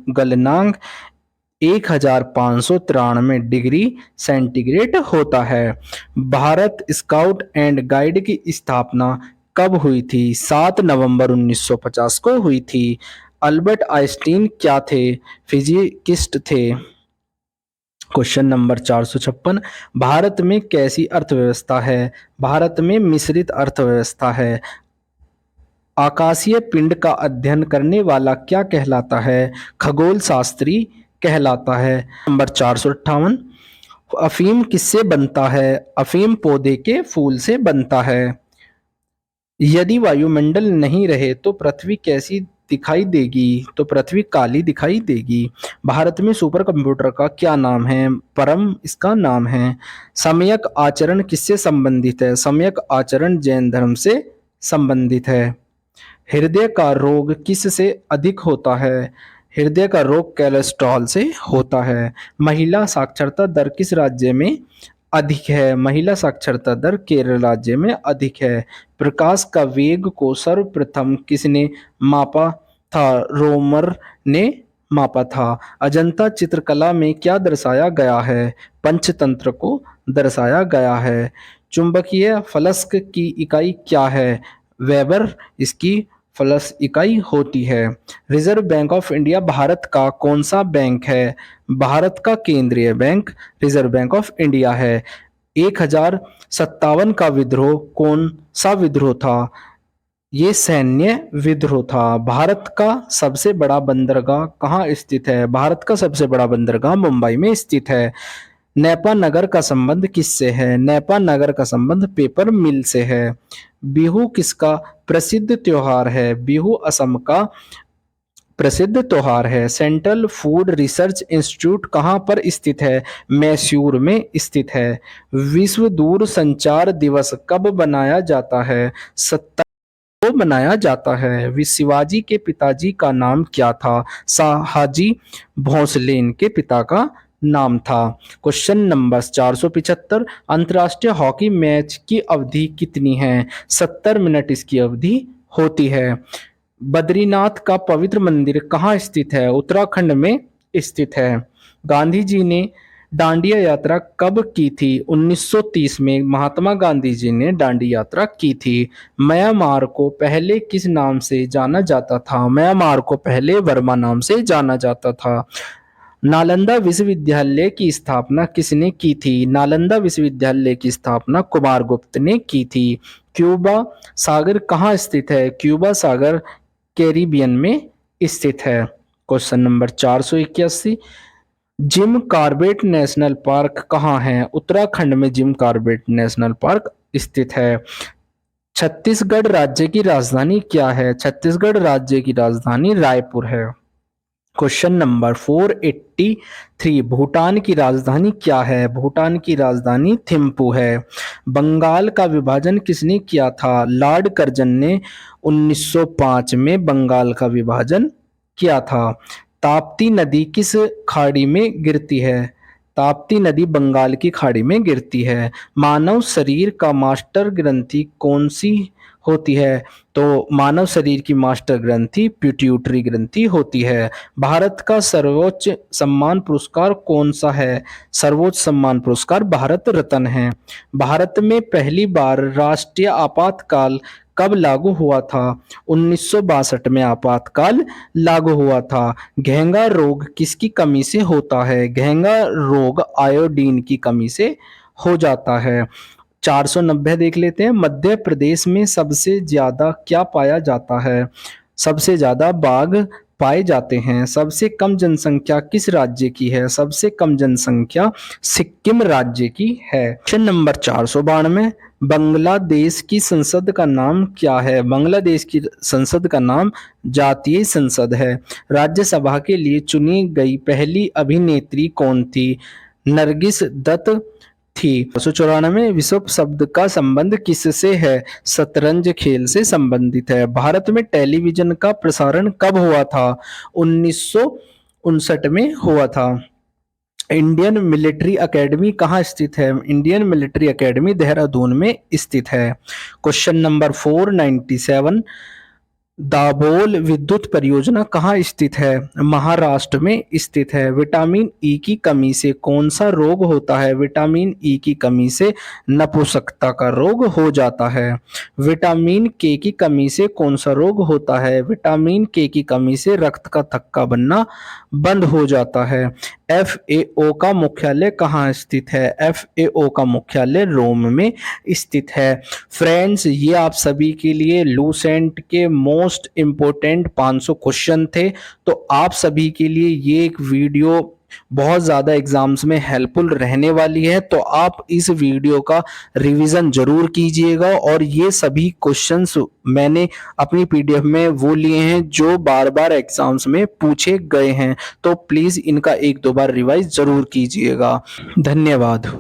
गलनांक 1593 सेंटीग्रेड होता है। भारत स्काउट एंड गाइड की स्थापना कब हुई थी? 7 नवंबर 1950 को हुई थी। अल्बर्ट आइंस्टीन क्या थे? फिजिकिस्ट थे। क्वेश्चन नंबर 456, भारत में कैसी अर्थव्यवस्था है? भारत में मिश्रित अर्थव्यवस्था है। आकाशीय पिंड का अध्ययन करने वाला क्या कहलाता है? खगोल शास्त्री कहलाता है। नंबर 458, अफीम किससे बनता है? अफीम पौधे के फूल से बनता है। यदि वायुमंडल नहीं रहे तो पृथ्वी कैसी दिखाई देगी? तो पृथ्वी काली दिखाई देगी। भारत में सुपर कंप्यूटर का क्या नाम है? परम इसका नाम है। सम्यक आचरण किससे संबंधित है? सम्यक आचरण जैन धर्म से संबंधित है। हृदय का रोग किससे अधिक होता है? हृदय का रोग कोलेस्ट्रॉल से होता है। महिला साक्षरता दर किस राज्य में अधिक है? महिला साक्षरता दर केरल राज्य में अधिक है। प्रकाश का वेग को सर्वप्रथम किसने मापा था? रोमर ने मापा था। अजंता चित्रकला में क्या दर्शाया गया है? पंचतंत्र को दर्शाया गया है। चुंबकीय फलक की इकाई क्या है? वेबर इसकी फ्लक्स इकाई होती है। Reserve bank of India Bharat का कौन सा बैंक है? भारत का केंद्रीय bank reserve bank of India है। 1057 का विद्रोह कौन सा विद्रोह था? ये सैन्य विद्रोह था। भारत का सबसे बड़ा बंदरगाह कहाँ स्थित है? भारत का सबसे बड़ा बंदरगाह मुंबई में स्थित है। नैपा नगर का संबंध किससे है? नैपा नगर का संबंध पेपर मिल से है। बिहू किसका प्रसिद्ध त्योहार है? बिहू असम का प्रसिद्ध त्योहार है। सेंट्रल फूड रिसर्च इंस्टीट्यूट कहाँ पर स्थित है? मैसूर में स्थित है। विश्व दूर संचार दिवस कब बनाया जाता है? 17 को मनाया जाता है। शिवाजी के पिताजी का नाम क्या था? शाहजी भोंसले के पिता का नाम था। क्वेश्चन नंबर 475, अंतर्राष्ट्रीय हॉकी मैच की अवधि कितनी है? 70 मिनट इसकी अवधि होती है। बद्रीनाथ का पवित्र मंदिर कहाँ स्थित है? उत्तराखंड में स्थित है। गांधी जी ने दांडिया यात्रा कब की थी? 1930 में महात्मा गांधी जी ने दांडी यात्रा की थी। म्यांमार को पहले किस नाम से जाना जाता था? म्यांमार को पहले वर्मा नाम से जाना जाता था। नालंदा विश्वविद्यालय की स्थापना किसने की थी? नालंदा विश्वविद्यालय की स्थापना कुमारगुप्त ने की थी। क्यूबा सागर कहाँ स्थित है? क्यूबा सागर कैरिबियन में स्थित है। Question number 481, Jim Corbett national park कहाँ है? उत्तराखंड में जिम कॉर्बेट नेशनल पार्क स्थित है। छत्तीसगढ़ राज्य की राजधानी क्या है? छत्तीसगढ़ राज्य की राजधानी रायपुर है। क्वेश्चन नंबर 483, भूटान की राजधानी क्या है? भूटान की राजधानी थिम्पू है। बंगाल का विभाजन किसने किया था? लॉर्ड कर्जन ने 1905 में बंगाल का विभाजन किया था। ताप्ती नदी किस खाड़ी में गिरती है? ताप्ती नदी बंगाल की खाड़ी में गिरती है। मानव शरीर का मास्टर ग्रंथि कौन सी होती है? तो मानव शरीर की मास्टर ग्रंथि पिट्यूटरी ग्रंथि होती है। भारत का सर्वोच्च सम्मान पुरस्कार कौन सा है? सर्वोच्च सम्मान पुरस्कार भारत रत्न है। भारत में पहली बार राष्ट्रीय आपातकाल कब लागू हुआ था? 1962 में आपातकाल लागू हुआ था। घेंगा रोग किसकी कमी से होता है? घेंगा रोग आयोडीन की कमी से हो जाता है। 490 देख लेते हैं। मध्य प्रदेश में सबसे ज्यादा क्या पाया जाता है? सबसे ज्यादा बाघ पाए जाते हैं। सबसे कम जनसंख्या किस राज्य की है? सबसे कम जनसंख्या सिक्किम राज्य की है। क्वेश्चन नंबर 492, बांग्लादेश की संसद का नाम क्या है? बांग्लादेश की संसद का नाम जातीय संसद है। राज्यसभा के लिए चुनी गई पहली अभिनेत्री कौन थी? नरगिस दत्त थी। 494, विश्व शब्द का संबंध किससे है? शतरंज खेल से संबंधित है। भारत में टेलीविजन का प्रसारण कब हुआ था? 1959 में हुआ था। इंडियन मिलिट्री एकेडमी कहाँ स्थित है? इंडियन मिलिट्री एकेडमी देहरादून में स्थित है। क्वेश्चन नंबर 497, दाभोल विद्युत परियोजना कहाँ स्थित है? महाराष्ट्र में स्थित है। विटामिन ई की कमी से कौन सा रोग होता है? विटामिन ई की कमी से नपुंसकता का रोग हो जाता है। विटामिन के की कमी से कौन सा रोग होता है? विटामिन के की कमी से रक्त का थक्का बनना बंद हो जाता है। एफएओ का मुख्यालय कहाँ स्थित है? एफएओ का मुख्यालय रोम में स्थित है। फ्रेंड्स, ये आप सभी के लिए लूसेंट के मोस्ट इम्पोर्टेंट 500 क्वेश्चन थे। तो आप सभी के लिए ये एक वीडियो बहुत ज़्यादा एग्जाम्स में हेल्पफुल रहने वाली है, तो आप इस वीडियो का रिवीजन जरूर कीजिएगा। और ये सभी क्वेश्चंस मैंने अपनी पीडीएफ में वो लिए हैं जो बार बार एग्जाम्स में पूछे गए हैं, तो प्लीज़ इनका एक दो बार रिवाइज जरूर कीजिएगा। धन्यवाद।